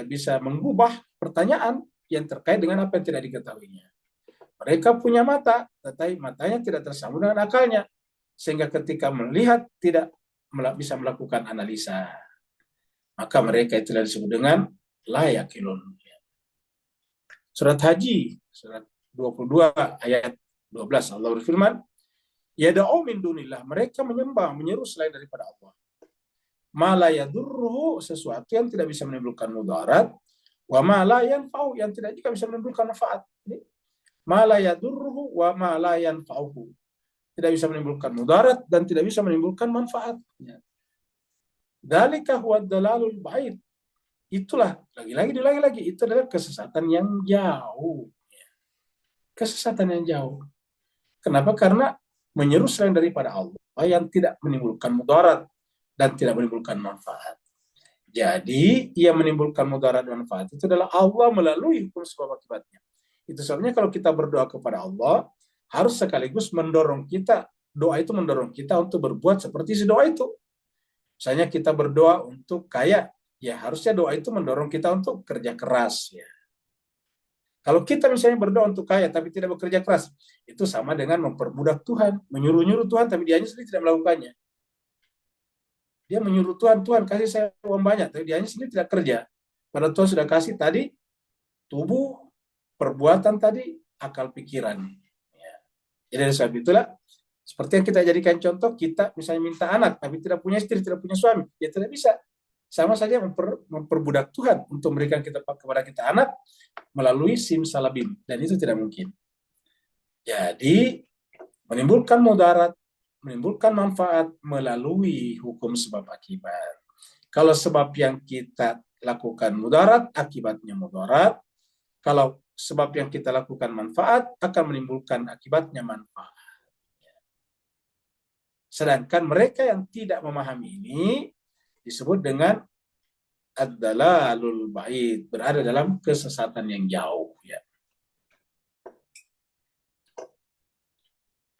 bisa mengubah pertanyaan yang terkait dengan apa yang tidak diketahuinya. Mereka punya mata, tetapi matanya tidak tersambung dengan akalnya, sehingga ketika melihat tidak bisa melakukan analisa. Maka mereka itulah disebut dengan la yaqilun. Surat Haji, surat 22 ayat 12, Allah berfirman, yada'u min dunillah, mereka menyembah, menyeru selain daripada Allah. Ma la yadurruhu, sesuatu yang tidak bisa menimbulkan mudarat, wa ma la yanfa'u, yang tidak juga bisa menimbulkan manfaat. Ma la yadurruhu wa ma la yanfa'uhu, tidak bisa menimbulkan mudarat dan tidak bisa menimbulkan manfaat. Dzalika huwa dalalul ba'id. Itulah, lagi-lagi, itu adalah kesesatan yang jauh. Kesesatan yang jauh. Kenapa? Karena menyeru selain daripada Allah yang tidak menimbulkan mudarat dan tidak menimbulkan manfaat. Jadi, yang menimbulkan mudarat dan manfaat itu adalah Allah melalui hukum sebab akibatnya. Itu sebabnya kalau kita berdoa kepada Allah, harus sekaligus mendorong kita, doa itu mendorong kita untuk berbuat seperti si doa itu. Misalnya kita berdoa untuk kaya, ya harusnya doa itu mendorong kita untuk kerja keras. Ya. Kalau kita misalnya berdoa untuk kaya tapi tidak bekerja keras, itu sama dengan memperbudak Tuhan, menyuruh-nyuruh Tuhan tapi dia sendiri tidak melakukannya. Dia menyuruh Tuhan, Tuhan kasih saya uang banyak, tapi dia sendiri tidak kerja. Padahal Tuhan sudah kasih tadi tubuh, perbuatan tadi, akal pikiran. Ya. Jadi dari sebab itulah, seperti yang kita jadikan contoh, kita misalnya minta anak, tapi tidak punya istri, tidak punya suami, ya tidak bisa. Sama saja memperbudak Tuhan untuk memberikan kepada kita anak melalui simsalabim, dan itu tidak mungkin. Jadi, menimbulkan mudarat, menimbulkan manfaat melalui hukum sebab akibat. Kalau sebab yang kita lakukan mudarat, akibatnya mudarat. Kalau sebab yang kita lakukan manfaat, akan menimbulkan akibatnya manfaat. Sedangkan mereka yang tidak memahami ini disebut dengan ad-dalalul ba'id, berada dalam kesesatan yang jauh. Ya.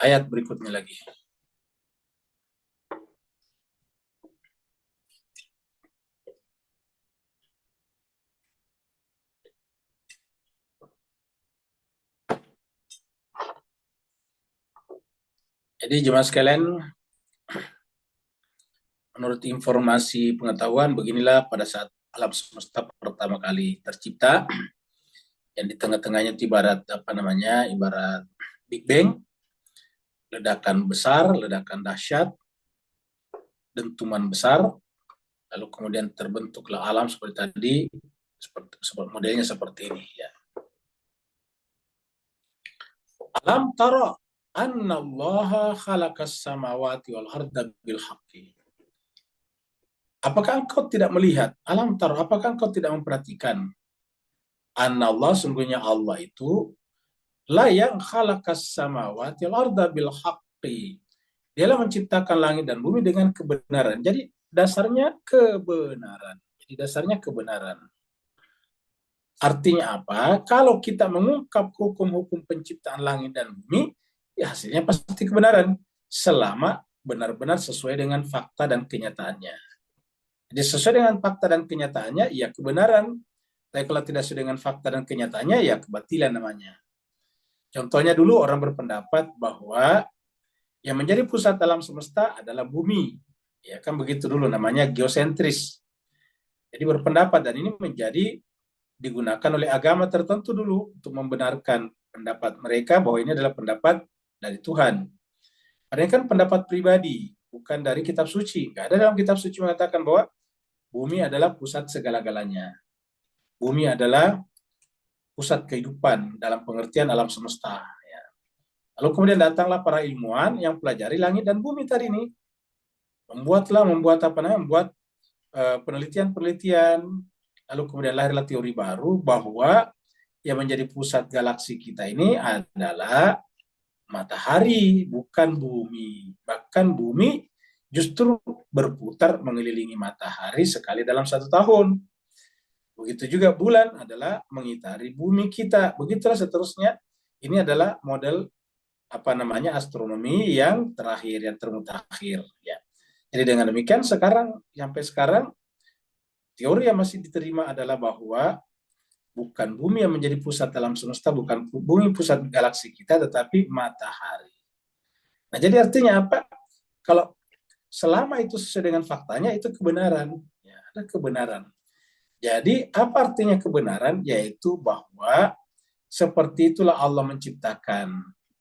Ayat berikutnya lagi. Jadi jemaah sekalian, menurut informasi pengetahuan, beginilah pada saat alam semesta pertama kali tercipta, yang di tengah-tengahnya ibarat ibarat Big Bang, ledakan besar, ledakan dahsyat, dentuman besar, lalu kemudian terbentuklah alam seperti tadi, seperti modelnya seperti ini. Ya. Alam tara anna Allah khalaqas samawati wal arda bil haqqi. Apakah engkau tidak melihat? Alam tara, apakah engkau tidak memperhatikan? Anna Allah, sungguhnya Allah itu la yang khalaqas samawati wal arda bil haqqi. Dialah menciptakan langit dan bumi dengan kebenaran. Jadi dasarnya kebenaran. Artinya apa? Kalau kita mengungkap hukum-hukum penciptaan langit dan bumi, ya hasilnya pasti kebenaran. Selama benar-benar sesuai dengan fakta dan kenyataannya. Jadi sesuai dengan fakta dan kenyataannya, ya kebenaran. Tapi kalau tidak sesuai dengan fakta dan kenyataannya, ya kebatilan namanya. Contohnya dulu orang berpendapat bahwa yang menjadi pusat alam semesta adalah bumi. Ya kan begitu dulu, namanya geosentris. Jadi berpendapat, dan ini digunakan oleh agama tertentu dulu untuk membenarkan pendapat mereka bahwa ini adalah pendapat dari Tuhan. Karena ini kan pendapat pribadi, bukan dari kitab suci. Nggak ada dalam kitab suci mengatakan bahwa bumi adalah pusat segala-galanya. Bumi adalah pusat kehidupan dalam pengertian alam semesta. Ya. Lalu kemudian datanglah para ilmuwan yang pelajari langit dan bumi tadi ini. Membuat penelitian-penelitian. Lalu kemudian lahirlah teori baru bahwa yang menjadi pusat galaksi kita ini adalah matahari, bukan bumi. Bahkan bumi justru berputar mengelilingi matahari sekali dalam 1 tahun. Begitu juga bulan adalah mengitari bumi kita. Begitulah seterusnya. Ini adalah model astronomi yang terakhir, yang termutakhir. Ya. Jadi dengan demikian sampai sekarang teori yang masih diterima adalah bahwa bukan bumi yang menjadi pusat alam semesta, bukan bumi pusat galaksi kita, tetapi matahari. Nah, jadi artinya apa? Kalau selama itu sesuai dengan faktanya, itu kebenaran. Ya, ada kebenaran. Jadi, apa artinya kebenaran? Yaitu bahwa seperti itulah Allah menciptakan.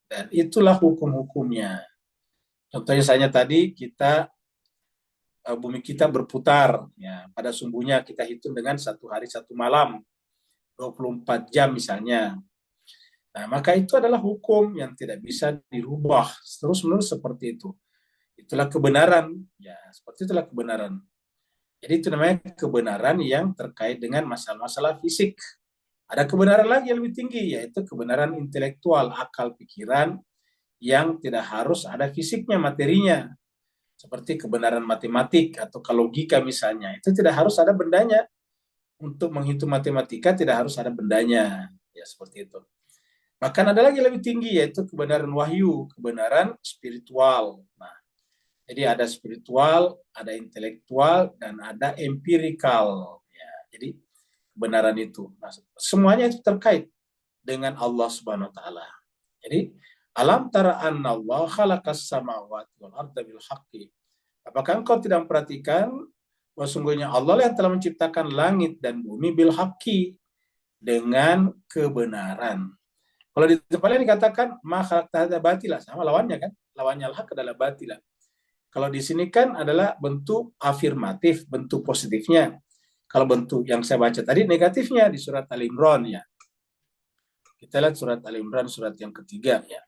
Dan itulah hukum-hukumnya. Contohnya misalnya tadi bumi kita berputar. Ya, pada sumbunya kita hitung dengan 1 hari 1 malam. 24 jam misalnya. Nah, maka itu adalah hukum yang tidak bisa dirubah terus-menerus seperti itu. Itulah kebenaran. Ya, seperti itulah kebenaran. Jadi itu namanya kebenaran yang terkait dengan masalah-masalah fisik. Ada kebenaran lagi yang lebih tinggi, yaitu kebenaran intelektual, akal pikiran, yang tidak harus ada fisiknya, materinya. Seperti kebenaran matematik atau logika misalnya. Itu tidak harus ada bendanya. Untuk menghitung matematika tidak harus ada bendanya. Ya, seperti itu. Bahkan ada lagi yang lebih tinggi, yaitu kebenaran wahyu, kebenaran spiritual. Nah, jadi ada spiritual, ada intelektual, dan ada empirikal. Ya, jadi kebenaran itu. Nah, semuanya itu terkait dengan Allah Subhanahu wa taala. Jadi, alam tara anna Allah khalaqas samawati wal arda bil haqqi. Apakah engkau tidak memperhatikan bahwa sungguhnya Allah yang telah menciptakan langit dan bumi bil haqqi, dengan kebenaran. Kalau di tempat lain dikatakan ma khalaqta hadza batila, sama lawannya kan? Lawannya al-haq adalah batila. Kalau di sini kan adalah bentuk afirmatif, bentuk positifnya. Kalau bentuk yang saya baca tadi negatifnya di surat Al-Imran ya. Kita lihat surat Al-Imran surat yang ketiga ya.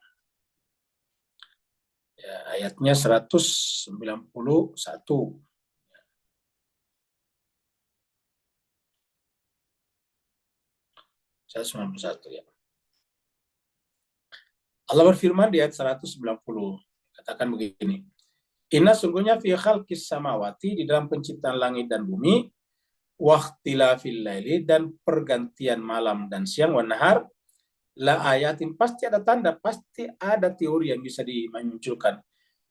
Ya, ayatnya 191. 191 ya. Allah berfirman di ayat 190. Katakan begini. Inna sungguhnya fi khalqis samawati, di dalam penciptaan langit dan bumi, waqtilafil laili, dan pergantian malam dan siang, wan nahar, la ayatin, pasti ada tanda, pasti ada teori yang bisa dimunculkan.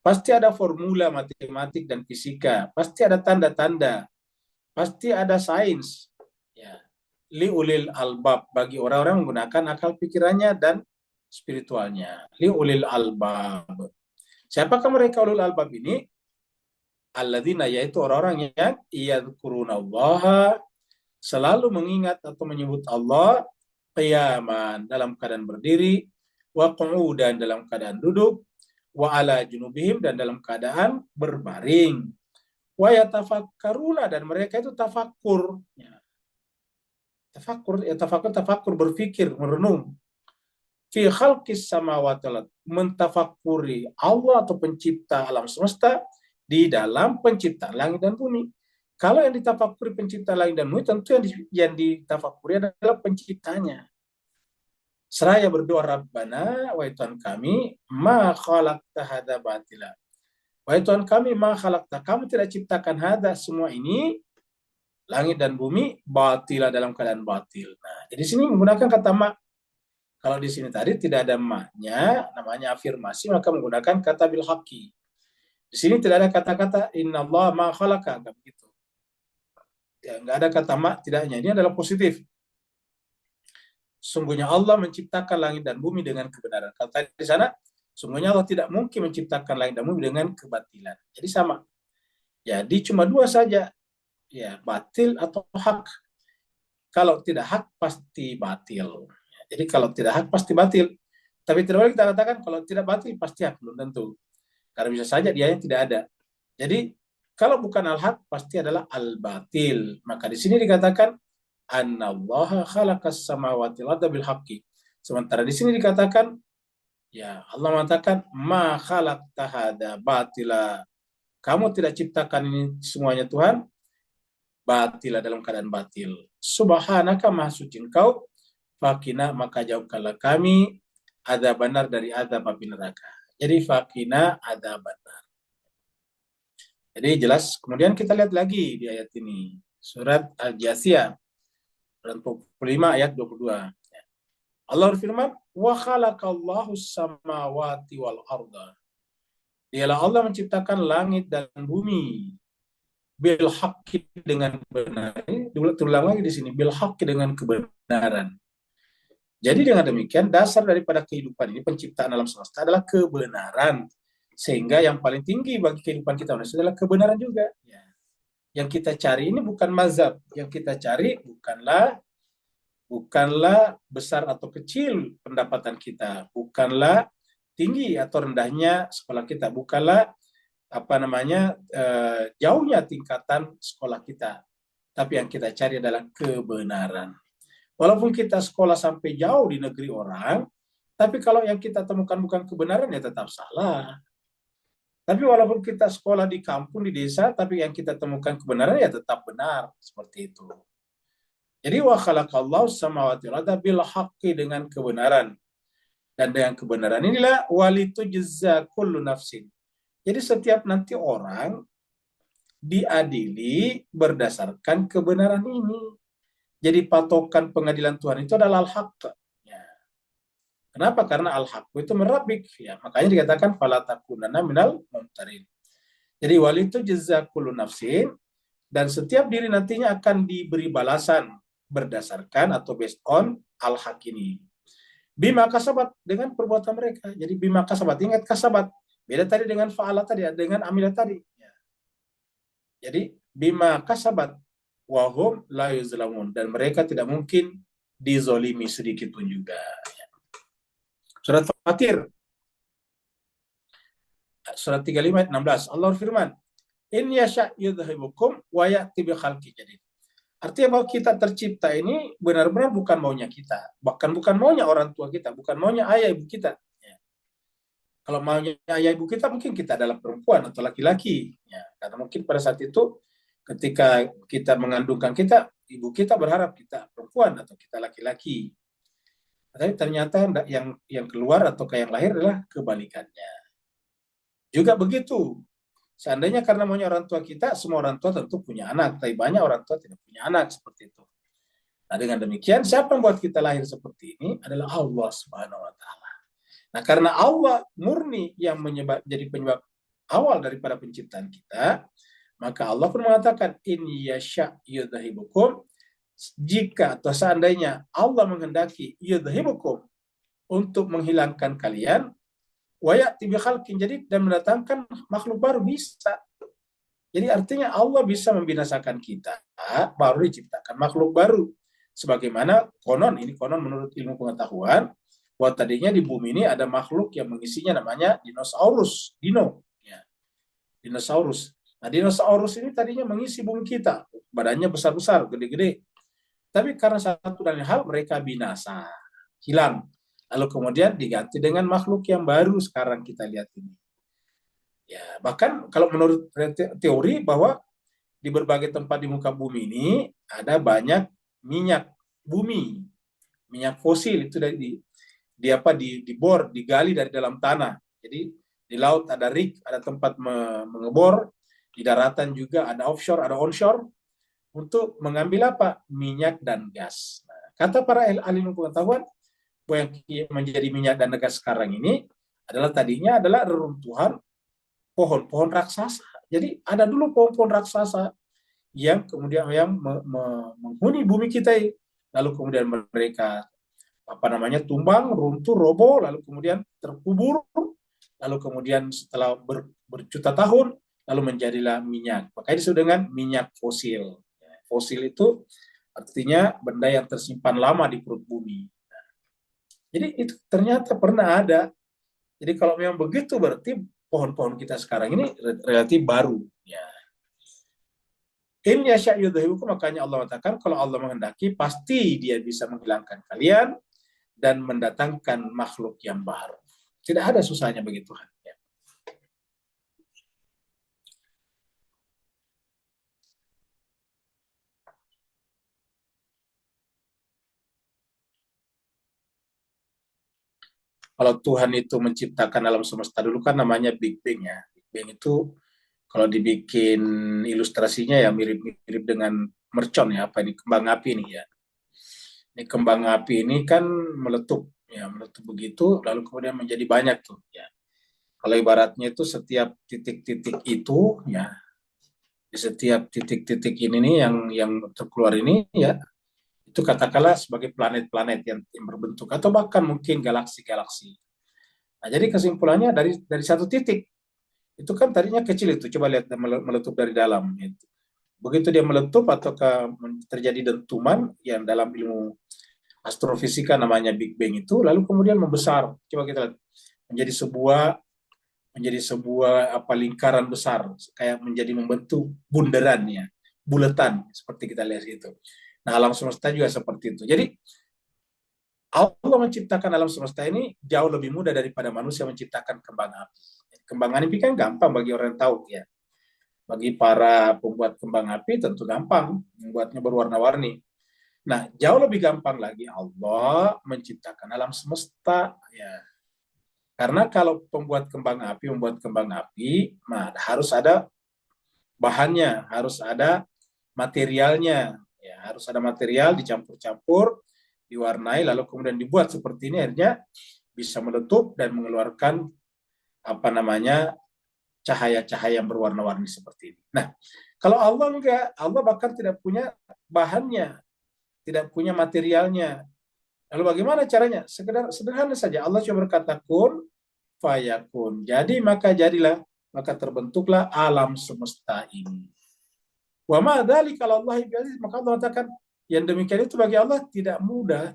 Pasti ada formula matematik dan fisika, pasti ada tanda-tanda, pasti ada sains. Ya. Li ulil albab, bagi orang-orang menggunakan akal pikirannya dan spiritualnya. Li ulil albab. Siapakah mereka ulul albab ini? Alladzina, yaitu orang-orang yang yadhkurunallaha, selalu mengingat atau menyebut Allah, qiyaman, dalam keadaan berdiri, wa qu'udan, dalam keadaan duduk, wa ala junubihim, dan dalam keadaan berbaring, wa yatafakkaruna, dan mereka itu tafakkur. Ya. Tafakkur berpikir, merenung. Fi khalqis samawati wal ardh, mentafakuri Allah atau pencipta alam semesta, di dalam penciptaan langit dan bumi. Kalau yang ditafakuri pencipta langit dan bumi, tentu yang ditafakuri adalah penciptanya. Seraya berdoa, Rabbana, wahai Tuhan kami, ma khalaqta hadza batila. Wahai Tuhan kami, ma khalaqta, kamu tidak ciptakan hadza, semua ini, langit dan bumi, batila, dalam keadaan batil. Nah, jadi sini menggunakan kata ma. Kalau di sini tadi tidak ada ma-nya, namanya afirmasi, maka menggunakan kata bil haqqi. Di sini tidak ada kata-kata inna Allah ma khalaqa, enggak begitu. Ya, enggak ada kata ma, tidaknya. Ini adalah positif. Sungguhnya Allah menciptakan langit dan bumi dengan kebenaran. Kalau tadi di sana, sungguhnya Allah tidak mungkin menciptakan langit dan bumi dengan kebatilan. Jadi sama. Jadi cuma dua saja. Ya, batil atau hak. Kalau tidak hak, pasti batil. Jadi kalau tidak hak, pasti batil. Tapi tidak boleh kita katakan kalau tidak batil, pasti hak. Belum tentu. Karena bisa saja dia yang tidak ada. Jadi kalau bukan al-haq, pasti adalah al-batil. Maka di sini dikatakan annallaha khalaqas samawati wal arda bil haqqi. Sementara di sini dikatakan ya, Allah mengatakan ma khalaqta hadza batila. Kamu tidak ciptakan ini semuanya Tuhan batila, dalam keadaan batil. Subhanaka, maha suci Engkau, fakina, maka jauhkanlah kami azab benar, dari azab api neraka. Jadi fakina azab benar. Jadi jelas. Kemudian kita lihat lagi di ayat ini. Surat Al-Jasiyah. Surat 45 ayat 22. Allah berfirman, wa khalaqallahu samawati wal arda. Dialah Allah menciptakan langit dan bumi bil haqqi dengan benar. Ini terulang lagi di sini, bil haqqi dengan kebenaran. Jadi dengan demikian dasar daripada kehidupan ini, penciptaan alam semesta adalah kebenaran. Sehingga yang paling tinggi bagi kehidupan kita manusia adalah kebenaran juga. Ya. Yang kita cari ini bukan mazhab, yang kita cari bukanlah besar atau kecil pendapatan kita, bukanlah tinggi atau rendahnya sekolah kita, bukanlah jauhnya tingkatan sekolah kita, tapi yang kita cari adalah kebenaran. Walaupun kita sekolah sampai jauh di negeri orang, tapi kalau yang kita temukan bukan kebenaran ya tetap salah. Tapi walaupun kita sekolah di kampung, di desa, tapi yang kita temukan kebenaran ya tetap benar, seperti itu. Jadi wa khalaqallahu samawati wal arda bil haqqi dengan kebenaran. Dan dengan kebenaran inilah walitujza kullu nafsin. Jadi setiap nanti orang diadili berdasarkan kebenaran ini. Jadi patokan pengadilan Tuhan itu adalah al-haq. Ya. Kenapa? Karena al-haq itu merabik. Ya. Makanya dikatakan fala takunanna minal mumtarin. Jadi walitujza kullu nafsin, dan setiap diri nantinya akan diberi balasan berdasarkan atau based on al-haq ini. Bima kasabat, dengan perbuatan mereka. Jadi bima kasabat, ingat kasabat. Beda tadi dengan fa'ala tadi, dengan amilah tadi. Ya. Jadi bima kasabat wahum la yuzlamun, dan mereka tidak mungkin dizolimi sedikit pun juga. Ya. Surat Fatir surat 35 ayat 16, Allah berfirman, in yasha yudhibukum wa ya'ti bi khalqin jadid. Artinya bahwa kita tercipta ini benar-benar bukan maunya kita, bahkan bukan maunya orang tua kita, bukan maunya ayah ibu kita. Ya. Kalau maunya ayah ibu kita, mungkin kita adalah perempuan atau laki-laki. Ya. Karena mungkin pada saat itu ketika kita mengandungkan kita, ibu kita berharap kita perempuan atau kita laki-laki. Tapi ternyata yang keluar atau yang lahir adalah kebalikannya. Juga begitu. Seandainya karena maunya orang tua kita, semua orang tua tentu punya anak, tapi banyak orang tua tidak punya anak seperti itu. Nah, dengan demikian, siapa yang membuat kita lahir seperti ini adalah Allah Subhanahu wa Ta'ala. Nah, karena Allah murni yang jadi penyebab awal daripada penciptaan kita, maka Allah pun mengatakan, in yasha yudhibukum, jika atau seandainya Allah menghendaki yudhibukum, untuk menghilangkan kalian, wayati bi khalqin jadid, dan mendatangkan makhluk baru, bisa. Jadi artinya Allah bisa membinasakan kita, baru diciptakan makhluk baru. Sebagaimana konon menurut ilmu pengetahuan, bahwa tadinya di bumi ini ada makhluk yang mengisinya namanya dinosaurus, dinosaurus. Nah, dinosaurus ini tadinya mengisi bumi kita, badannya besar-besar, gede-gede. Tapi karena satu dan lain hal mereka binasa, hilang. Lalu kemudian diganti dengan makhluk yang baru sekarang kita lihat ini. Ya, bahkan kalau menurut teori bahwa di berbagai tempat di muka bumi ini ada banyak minyak bumi, minyak fosil itu dibor, digali dari dalam tanah. Jadi di laut ada rig, ada tempat mengebor, di daratan juga ada offshore, ada onshore untuk mengambil apa? Minyak dan gas. Nah, kata para ahli pengetahuan, bahwa yang menjadi minyak dan gas sekarang ini tadinya adalah reruntuhan pohon-pohon raksasa. Jadi ada dulu pohon-pohon raksasa yang kemudian menghuni bumi kita, lalu kemudian mereka tumbang, runtuh, roboh, lalu kemudian terkubur, lalu kemudian setelah berjuta tahun lalu menjadilah minyak. Makanya disebut dengan minyak fosil. Fosil itu artinya benda yang tersimpan lama di perut bumi. Jadi itu ternyata pernah ada. Jadi kalau memang begitu berarti pohon-pohon kita sekarang ini relatif baru. Ya. In yasha yudhibukum, makanya Allah mengatakan kalau Allah menghendaki pasti dia bisa menghilangkan kalian dan mendatangkan makhluk yang baru. Tidak ada susahnya bagi Tuhan. Ya. Kalau Tuhan itu menciptakan alam semesta dulu kan namanya Big Bang ya. Big Bang itu kalau dibikin ilustrasinya ya mirip-mirip dengan mercon ya, ini kembang api ini ya. Ini kembang api ini kan meletup begitu, lalu kemudian menjadi banyak tuh ya. Kalau ibaratnya itu setiap titik-titik itu ya, di setiap titik-titik ini nih yang terkeluar ini ya, itu katakanlah sebagai planet-planet yang berbentuk atau bahkan mungkin galaksi-galaksi. Nah, jadi kesimpulannya dari satu titik itu kan tadinya kecil itu, coba lihat meletup dari dalam. Gitu. Begitu dia meletup atau terjadi dentuman yang dalam ilmu astrofisika namanya Big Bang itu, lalu kemudian membesar. Coba kita lihat menjadi sebuah apa lingkaran besar, kayak menjadi membentuk bundaran ya, bulatan seperti kita lihat itu. Nah, alam semesta juga seperti itu. Jadi Allah menciptakan alam semesta ini jauh lebih mudah daripada manusia menciptakan kembang api. Kembang api kan gampang bagi orang yang tahu ya. Bagi para pembuat kembang api tentu gampang membuatnya berwarna-warni. Nah, jauh lebih gampang lagi Allah menciptakan alam semesta ya. Karena kalau membuat kembang api, harus ada bahannya, harus ada materialnya, ya, harus ada material dicampur-campur, diwarnai, lalu kemudian dibuat seperti ini, akhirnya bisa meletup dan mengeluarkan apa namanya cahaya-cahaya yang berwarna-warni seperti ini. Nah, kalau Allah enggak, Allah bahkan tidak punya bahannya, tidak punya materialnya. Lalu bagaimana caranya? Sederhana saja. Allah cuma berkata kun fayakun. Jadi maka terbentuklah alam semesta ini. Wa ma dzalika 'ala Allah bi'aziz. Maka Allah katakan yang demikian itu bagi Allah tidak mudah,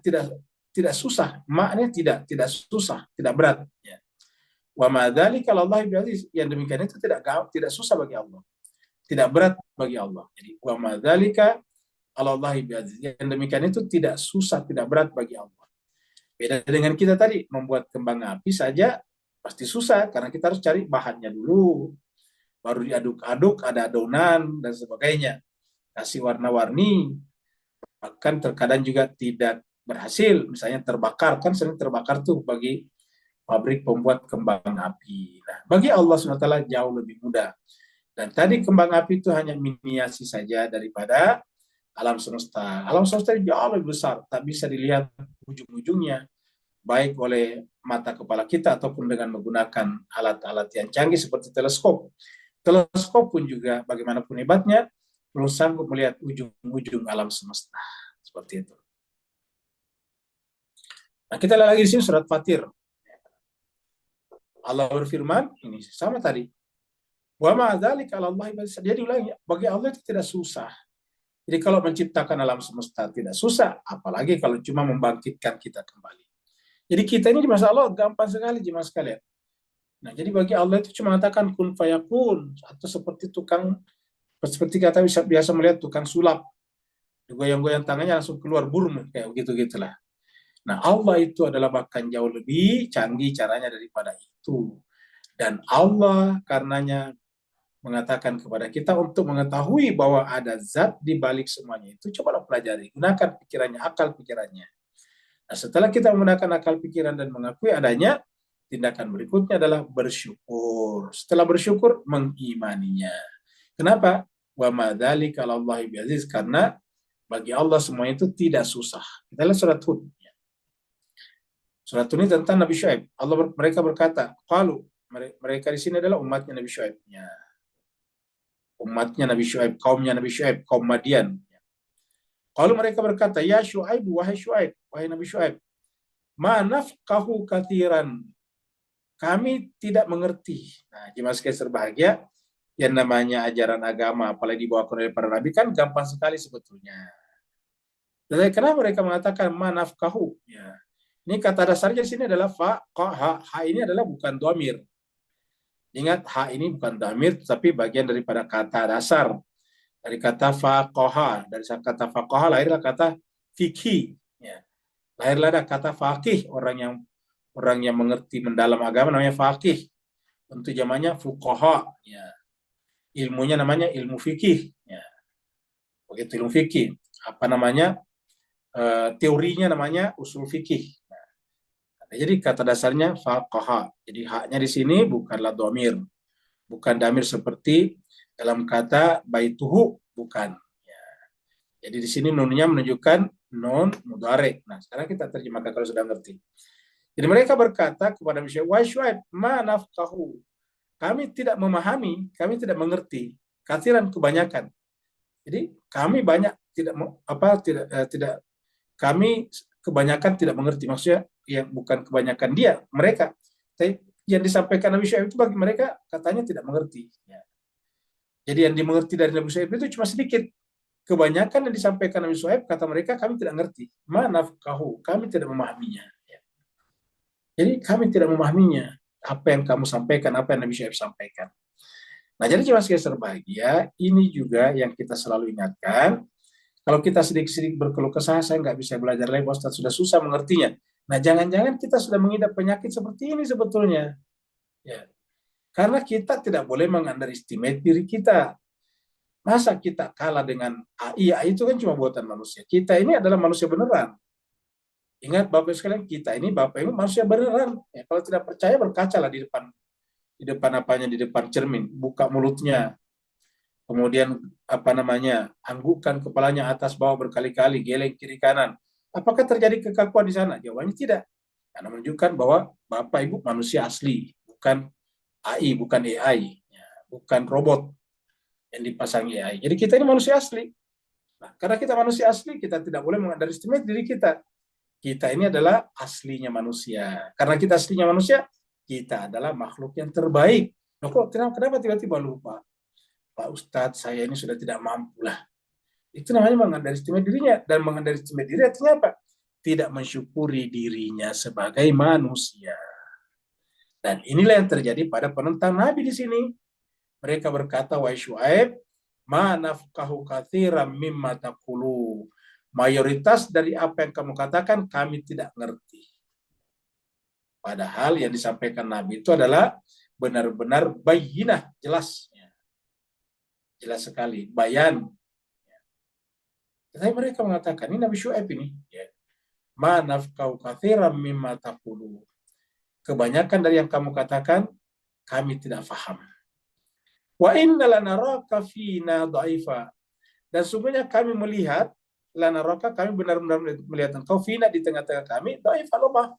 tidak susah. Maknanya tidak susah, tidak berat. Ya. Wa ma dzalika 'ala Allah bi'aziz. Yang demikian itu tidak susah bagi Allah. Tidak berat bagi Allah. Jadi wa ma dzalika 'ala Allah bi'aziz. Yang demikian itu tidak susah, tidak berat bagi Allah. Beda dengan kita tadi, membuat kembang api saja pasti susah, karena kita harus cari bahannya dulu. Baru diaduk-aduk, ada adonan, dan sebagainya. Kasih warna-warni. Bahkan terkadang juga tidak berhasil. Misalnya terbakar, kan sering terbakar tuh bagi pabrik pembuat kembang api. Nah, bagi Allah SWT jauh lebih mudah. Dan tadi kembang api itu hanya miniasi saja daripada alam semesta. Alam semesta jauh lebih besar, tak bisa dilihat ujung-ujungnya, baik oleh mata kepala kita ataupun dengan menggunakan alat-alat yang canggih seperti teleskop. Teleskop pun juga bagaimanapun hebatnya, belum sanggup melihat ujung-ujung alam semesta. Seperti itu. Nah, kita lihat lagi di sini surat Fatir. Allah berfirman, ini sama tadi. Wa ma dzalika 'ala Allah bi'aziz. Dia diulangi, bagi Allah itu tidak susah. Jadi kalau menciptakan alam semesta tidak susah, apalagi kalau cuma membangkitkan kita kembali. Jadi kita ini di masa Allah gampang sekali jemaah sekalian. Nah, jadi bagi Allah itu cuma mengatakan kun fayakun, atau seperti kata biasa melihat tukang sulap, goyang-goyang tangannya langsung keluar burung, kayak begitu-gitulah. Nah, Allah itu adalah bahkan jauh lebih canggih caranya daripada itu. Dan Allah karenanya mengatakan kepada kita untuk mengetahui bahwa ada zat di balik semuanya itu, cobalah pelajari, gunakan pikirannya, akal pikirannya. Nah, setelah kita menggunakan akal pikiran dan mengakui adanya, tindakan berikutnya adalah bersyukur. Setelah bersyukur, mengimaninya. Kenapa? Wa ma dzalika 'ala Allahi bi'aziz. Karena bagi Allah semuanya itu tidak susah. Kita lihat surat Hud. Surat Hud ini tentang Nabi Syuaib. Mereka berkata, qalu, mereka di sini adalah umatnya Nabi Syuaib. Ya. Umatnya Nabi Syuaib, kaumnya Nabi Syuaib, kaum Madian. Kalau mereka berkata, ya Syuaib, wahai Nabi Syuaib, ma nafqahu katsiran. Kami tidak mengerti. Nah, jemaah sekalian berbahagia, yang namanya ajaran agama, apalagi dibawakan oleh para nabi kan gampang sekali sebetulnya. Dan kenapa mereka mengatakan ma nafqahu? Ya. Ini kata dasarnya di sini adalah fa, qa, ha ini adalah bukan dhamir. Ingat, ha ini bukan dhamir, tapi bagian daripada kata dasar. Dari kata faqaha, dari kata faqaha lahirlah kata fikih. Ya. Lahirlah kata faqih, orang yang mengerti mendalam agama namanya faqih. Untuk zamannya fuqaha. Ya. Ilmunya namanya ilmu fikih. Ya. Begitu ilmu fikih. Apa namanya? Teorinya namanya usul fikih. Jadi kata dasarnya faqaha. Jadi haknya di sini bukanlah dhamir. Bukan dhamir seperti dalam kata baituhu, bukan. Ya. Jadi di sini nunnya menunjukkan nun mudhari. Nah, sekarang kita terjemahkan kalau sudah ngerti. Jadi mereka berkata kepada Nabi Syuaib, "Wahai Syuaib, ma nafqahu." Kami tidak memahami, kami tidak mengerti. Kathiran kebanyakan. Jadi kami banyak tidak kami kebanyakan tidak mengerti. Maksudnya yang bukan kebanyakan dia, mereka. Tapi yang disampaikan Nabi Syuaib itu bagi mereka katanya tidak mengerti. Ya. Jadi yang dimengerti dari Nabi Syuaib itu cuma sedikit. Kebanyakan yang disampaikan Nabi Syuaib kata mereka kami tidak mengerti. Ma nafqahu, kami tidak memahaminya. Ya. Jadi kami tidak memahaminya. Apa yang kamu sampaikan, apa yang Nabi Syuaib sampaikan. Nah, jadi jemaah sekalian berbahagia, ini juga yang kita selalu ingatkan. Kalau kita sedikit-sedikit berkeluh kesah, saya nggak bisa belajar lagi, Ustaz sudah susah mengertinya. Nah, jangan-jangan kita sudah mengidap penyakit seperti ini sebetulnya. Ya. Karena kita tidak boleh meng-underestimate diri kita. Masa kita kalah dengan AI? AI itu kan cuma buatan manusia. Kita ini adalah manusia beneran. Ingat Bapak sekalian, kita ini Bapak ini manusia beneran. Ya, kalau tidak percaya berkacalah di depan cermin, buka mulutnya, kemudian anggukkan kepalanya atas bawah berkali-kali, geleng kiri kanan. Apakah terjadi kekakuan di sana? Jawabannya tidak. Karena menunjukkan bahwa Bapak Ibu manusia asli, bukan AI, bukan AI, ya, bukan robot yang dipasang AI. Jadi kita ini manusia asli. Nah, karena kita manusia asli, kita tidak boleh mengunderestimate diri kita. Kita ini adalah aslinya manusia. Karena kita aslinya manusia, kita adalah makhluk yang terbaik. Nah, kok kenapa tiba-tiba lupa? Pak Ustadz, saya ini sudah tidak mampu lah. Itu namanya mengunderestimate dirinya. Dan mengunderestimate diri artinya apa? Tidak mensyukuri dirinya sebagai manusia. Dan inilah yang terjadi pada penentang Nabi di sini. Mereka berkata, wahai Syuaib, ma nafqahu katsiran mimma taqulu. Mayoritas dari apa yang kamu katakan kami tidak ngerti. Padahal yang disampaikan Nabi itu adalah benar-benar bayyinah, jelas. Jelas sekali, bayan. Tetapi mereka mengatakan, ini Nabi Syuaib ini. Ma nafqahu katsiran mimma taqulu. Kebanyakan dari yang kamu katakan, kami tidak faham. Wa inna lanaraka fina dha'ifa. Dan sungguhnya kami melihat, lanaraka, kami benar-benar melihat engkau fina di tengah-tengah kami, dha'ifa lemah.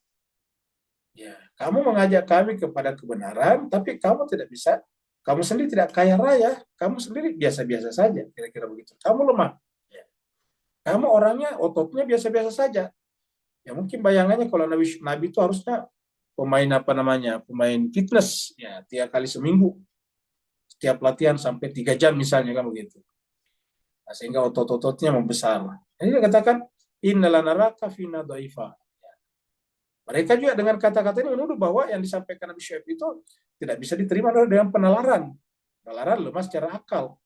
Ya, kamu mengajak kami kepada kebenaran, tapi kamu tidak bisa, kamu sendiri tidak kaya raya, kamu sendiri biasa-biasa saja, kira-kira begitu. Kamu lemah. Ya. Kamu orangnya, ototnya biasa-biasa saja. Ya mungkin bayangannya kalau Nabi itu harusnya pemain fitness, ya 3 kali seminggu, setiap latihan sampai 3 jam misalnya, kan begitu. Nah, sehingga otot-ototnya membesar. Ini dia katakan, innala naraka fina dha'ifa. Mereka juga dengan kata-kata ini menuduh bahwa yang disampaikan Nabi Syuaib itu tidak bisa diterima dengan penalaran. Penalaran lemah secara akal.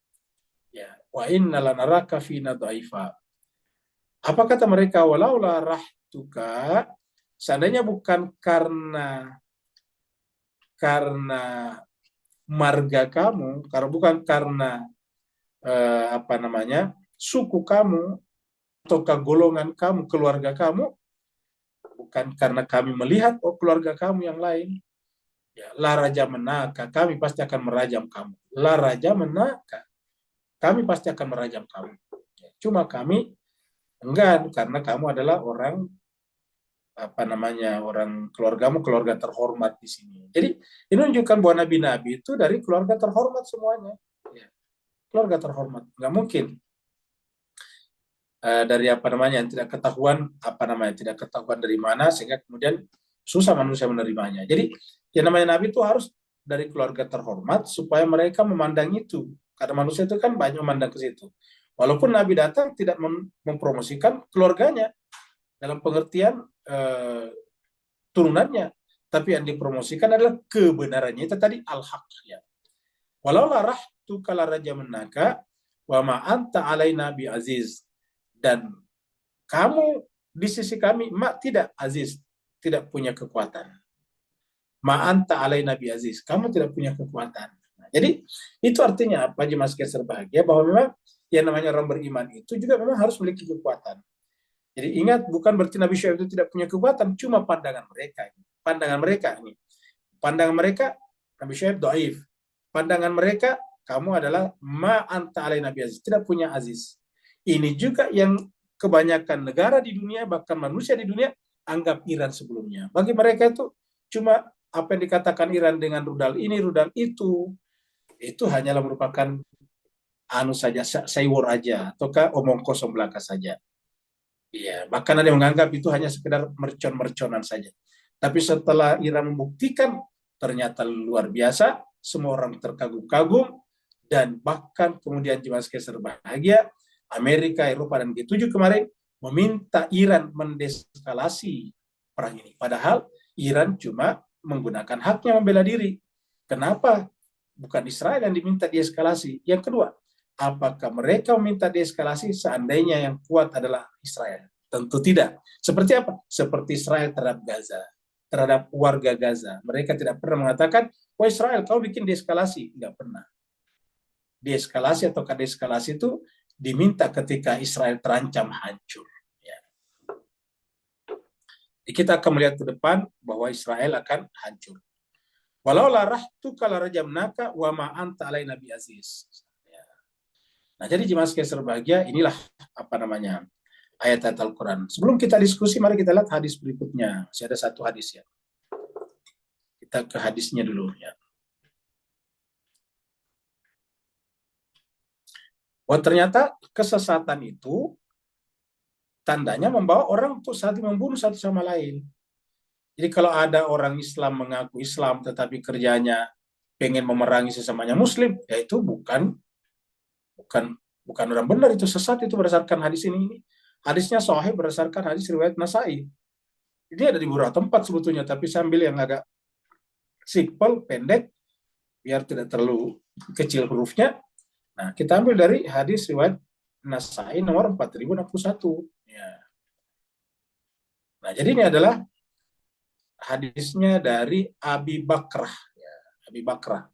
Ya, wa innala naraka fina dha'ifa. Apa kata mereka? Walaula rahtuka, seandainya bukan karena marga kamu, karena bukan karena suku kamu atau golongan kamu, keluarga kamu, bukan karena kami melihat keluarga kamu yang lain, ya la raja menaka, kami pasti akan merajam kamu. La raja menaka, kami pasti akan merajam kamu. Ya, cuma kami enggan karena kamu adalah orang orang keluargamu keluarga terhormat di sini. Jadi ini menunjukkan bahwa nabi-nabi itu dari keluarga terhormat semuanya. Ya, keluarga terhormat. Nggak mungkin dari yang tidak ketahuan tidak ketahuan dari mana sehingga kemudian susah manusia menerimanya. Jadi yang namanya nabi itu harus dari keluarga terhormat supaya mereka memandang itu. Karena manusia itu kan banyak memandang ke situ. Walaupun nabi datang tidak mempromosikan keluarganya dalam pengertian turunannya, tapi yang dipromosikan adalah kebenarannya. Itu tadi al-haq, ya. Walau larah tu kala raja menaka wa ma anta alaina bi aziz. Dan kamu di sisi kami tidak aziz, tidak punya kekuatan. Ma anta alaina bi aziz, kamu tidak punya kekuatan. Nah, jadi itu artinya apa? Jemaah sekalian berbahagia bahwa memang yang namanya orang beriman itu juga memang harus memiliki kekuatan. Jadi ingat, bukan berarti Nabi Syuaib itu tidak punya kekuatan, cuma pandangan mereka. Pandangan mereka Nabi Syuaib dhaif. Pandangan mereka, kamu adalah ma anta alaina bi aziz, tidak punya aziz. Ini juga yang kebanyakan negara di dunia, bahkan manusia di dunia, anggap Iran sebelumnya. Bagi mereka itu cuma apa yang dikatakan Iran dengan rudal ini, rudal itu hanyalah merupakan anu saja, saywar aja, ataukah omong kosong belaka saja. Iya, bahkan ada yang menganggap itu hanya sekedar mercon-merconan saja. Tapi setelah Iran membuktikan, ternyata luar biasa, semua orang terkagum-kagum, dan bahkan kemudian jemaah sekalian berbahagia, Amerika, Eropa, dan G7 kemarin meminta Iran mendeskalasi perang ini. Padahal Iran cuma menggunakan haknya membela diri. Kenapa? Bukan Israel yang diminta deeskalasi. Yang kedua, apakah mereka meminta deeskalasi seandainya yang kuat adalah Israel? Tentu tidak. Seperti apa? Seperti Israel terhadap Gaza, terhadap warga Gaza. Mereka tidak pernah mengatakan, "Oh Israel, kau bikin deeskalasi." Tidak pernah. Deeskalasi atau deeskalasi itu diminta ketika Israel terancam hancur. Ya. Kita akan melihat ke depan bahwa Israel akan hancur. Walau larah tu kala rajamnaka wa ma anta alaina bi aziz. Ya. Nah, jadi jemaah sekalian berbahagia, inilah apa namanya ayat-ayat Al-Quran. Sebelum kita diskusi, mari kita lihat hadis berikutnya. Masih ada satu hadis ya. Kita ke hadisnya dulu ya. Wah, ternyata kesesatan itu tandanya membawa orang untuk saling membunuh satu sama lain. Jadi kalau ada orang Islam mengaku Islam tetapi kerjanya pengen memerangi sesamanya Muslim, ya itu bukan orang benar, itu sesat, itu berdasarkan hadis ini. Hadisnya sahih berdasarkan hadis riwayat Nasai. Ini ada di beberapa tempat sebetulnya, tapi sambil yang agak simple, pendek, biar tidak terlalu kecil hurufnya. Nah, kita ambil dari hadis riwayat Nasai nomor 4061. Ya. Nah, jadi ini adalah hadisnya dari Abi Bakrah. Ya, Abi Bakrah.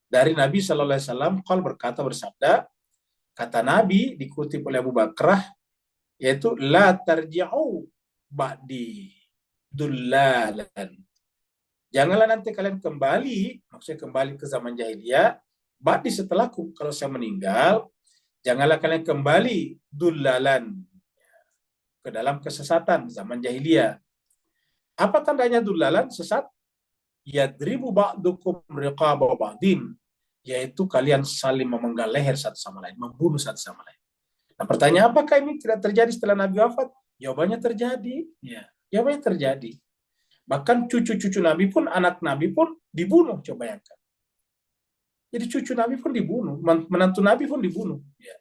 Dari Nabi Sallallahu Alaihi Wasallam, qol bersabda, kata Nabi dikutip oleh Abu Bakrah, yaitu la tarji'u ba'di dullalan. Janganlah nanti kalian kembali, maksudnya kembali ke zaman jahiliyah, ba'di setelahku, kalau saya meninggal, janganlah kalian kembali dullalan, ke dalam kesesatan zaman jahiliyah. Apa tandanya dullalan, sesat? Yadribu ba'dukum riqaba ba'din, yaitu kalian saling memenggal leher satu sama lain, membunuh satu sama lain. Nah, pertanyaan, apakah ini tidak terjadi setelah Nabi wafat? Jawabannya terjadi. Ya, jawabannya terjadi. Bahkan cucu-cucu Nabi pun, anak Nabi pun dibunuh, coba bayangkan. Jadi cucu Nabi pun dibunuh, menantu Nabi pun dibunuh. Ya.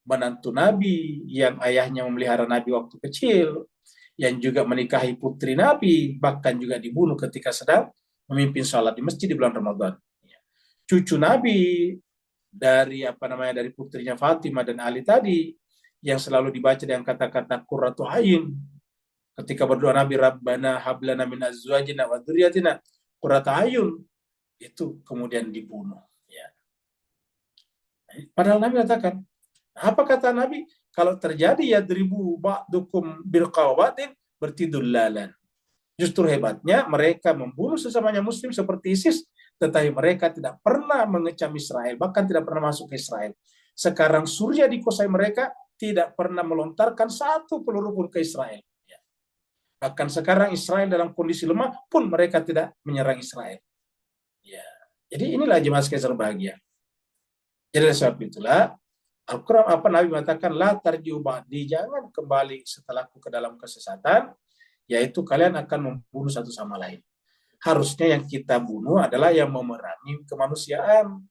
Menantu Nabi yang ayahnya memelihara Nabi waktu kecil, yang juga menikahi putri Nabi, bahkan juga dibunuh ketika sedang memimpin sholat di masjid di bulan Ramadan. Ya. Cucu Nabi dari dari putrinya Fatimah dan Ali tadi, yang selalu dibaca dengan kata-kata qurratu ain, ketika berdoa Nabi, Rabbana hablana min azwajina wa dzurriyyatina qurratu ayun, itu kemudian dibunuh. Ya. Padahal Nabi katakan, apa kata Nabi? Kalau terjadi yadribu ba'dukum birqawatin, berarti dullalan. Justru hebatnya mereka membunuh sesamanya Muslim seperti ISIS, tetapi mereka tidak pernah mengecam Israel, bahkan tidak pernah masuk ke Israel. Sekarang Suriah dikuasai mereka, tidak pernah melontarkan satu peluru pun ke Israel. Bahkan sekarang Israel dalam kondisi lemah pun mereka tidak menyerang Israel. Ya. Jadi inilah jemaah sekalian berbahagia. Jadi sebab itulah Al-Quran Nabi mengatakan la tarji'u ba'di, jangan kembali setelahku ke dalam kesesatan, yaitu kalian akan membunuh satu sama lain. Harusnya yang kita bunuh adalah yang memerangi kemanusiaan,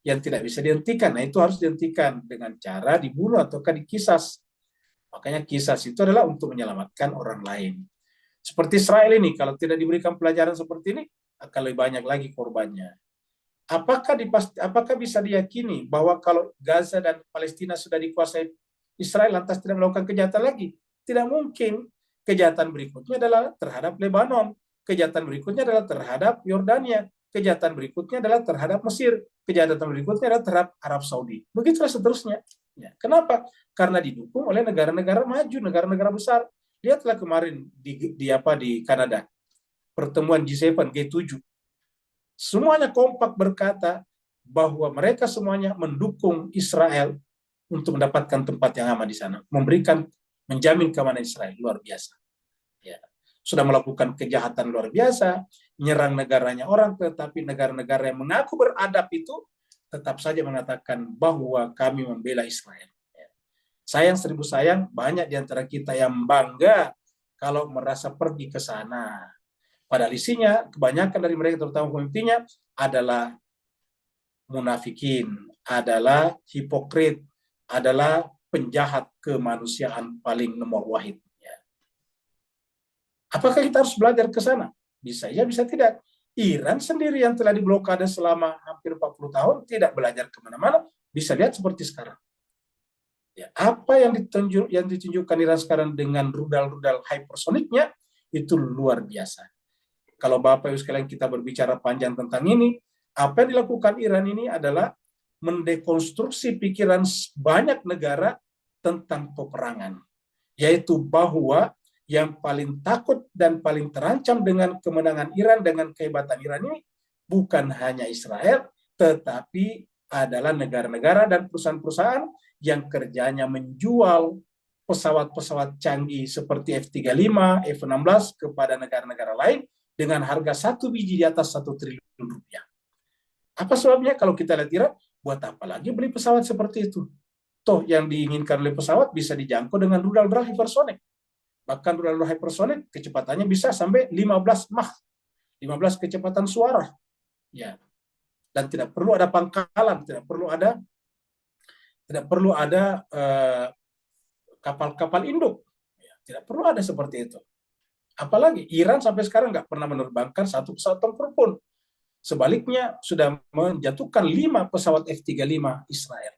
yang tidak bisa dihentikan. Nah, itu harus dihentikan dengan cara dibunuh ataukah dikisas. Makanya kisas itu adalah untuk menyelamatkan orang lain. Seperti Israel ini, kalau tidak diberikan pelajaran seperti ini, akan lebih banyak lagi korbannya. Apakah bisa diyakini bahwa kalau Gaza dan Palestina sudah dikuasai Israel, lantas tidak melakukan kejahatan lagi? Tidak mungkin. Kejahatan berikutnya adalah terhadap Lebanon. Kejahatan berikutnya adalah terhadap Yordania. Kejahatan berikutnya adalah terhadap Mesir. Kejahatan berikutnya adalah terhadap Arab Saudi. Begitulah seterusnya. Ya. Kenapa? Karena didukung oleh negara-negara maju, negara-negara besar. Lihatlah kemarin di Kanada, pertemuan G7, G7. Semuanya kompak berkata bahwa mereka semuanya mendukung Israel untuk mendapatkan tempat yang aman di sana, menjamin keamanan Israel. Luar biasa. Ya. Sudah melakukan kejahatan luar biasa, menyerang negaranya orang, tetapi negara-negara yang mengaku beradab itu tetap saja mengatakan bahwa kami membela Israel. Ya. Sayang seribu sayang, banyak di antara kita yang bangga kalau merasa pergi ke sana. Padahal isinya, kebanyakan dari mereka, terutama pemimpinnya, adalah munafikin, adalah hipokrit, adalah penjahat kemanusiaan paling nomor wahid. Ya. Apakah kita harus belajar ke sana? Bisa ya, bisa tidak. Iran sendiri yang telah diblokade selama hampir 40 tahun, tidak belajar kemana-mana, bisa lihat seperti sekarang. Ya, apa yang ditunjukkan Iran sekarang dengan rudal-rudal hypersoniknya, itu luar biasa. Kalau Bapak Ibu sekalian kita berbicara panjang tentang ini, apa yang dilakukan Iran ini adalah mendekonstruksi pikiran banyak negara tentang peperangan, yaitu bahwa yang paling takut dan paling terancam dengan kemenangan Iran, dengan kehebatan Iran ini, bukan hanya Israel, tetapi adalah negara-negara dan perusahaan-perusahaan yang kerjanya menjual pesawat-pesawat canggih seperti F-35, F-16 kepada negara-negara lain dengan harga satu biji di atas 1 triliun rupiah. Apa sebabnya? Kalau kita lihat Iran, buat apa lagi beli pesawat seperti itu? Toh yang diinginkan oleh pesawat bisa dijangkau dengan rudal-rudal hypersonic. Bahkan rudal-rudal hypersonic kecepatannya bisa sampai 15 Mach, 15 kecepatan suara. Ya. Dan tidak perlu ada pangkalan, tidak perlu ada kapal-kapal induk. Ya, tidak perlu ada seperti itu. Apalagi Iran sampai sekarang nggak pernah menerbangkan satu pesawat tempur pun. Sebaliknya sudah menjatuhkan 5 pesawat F-35 Israel.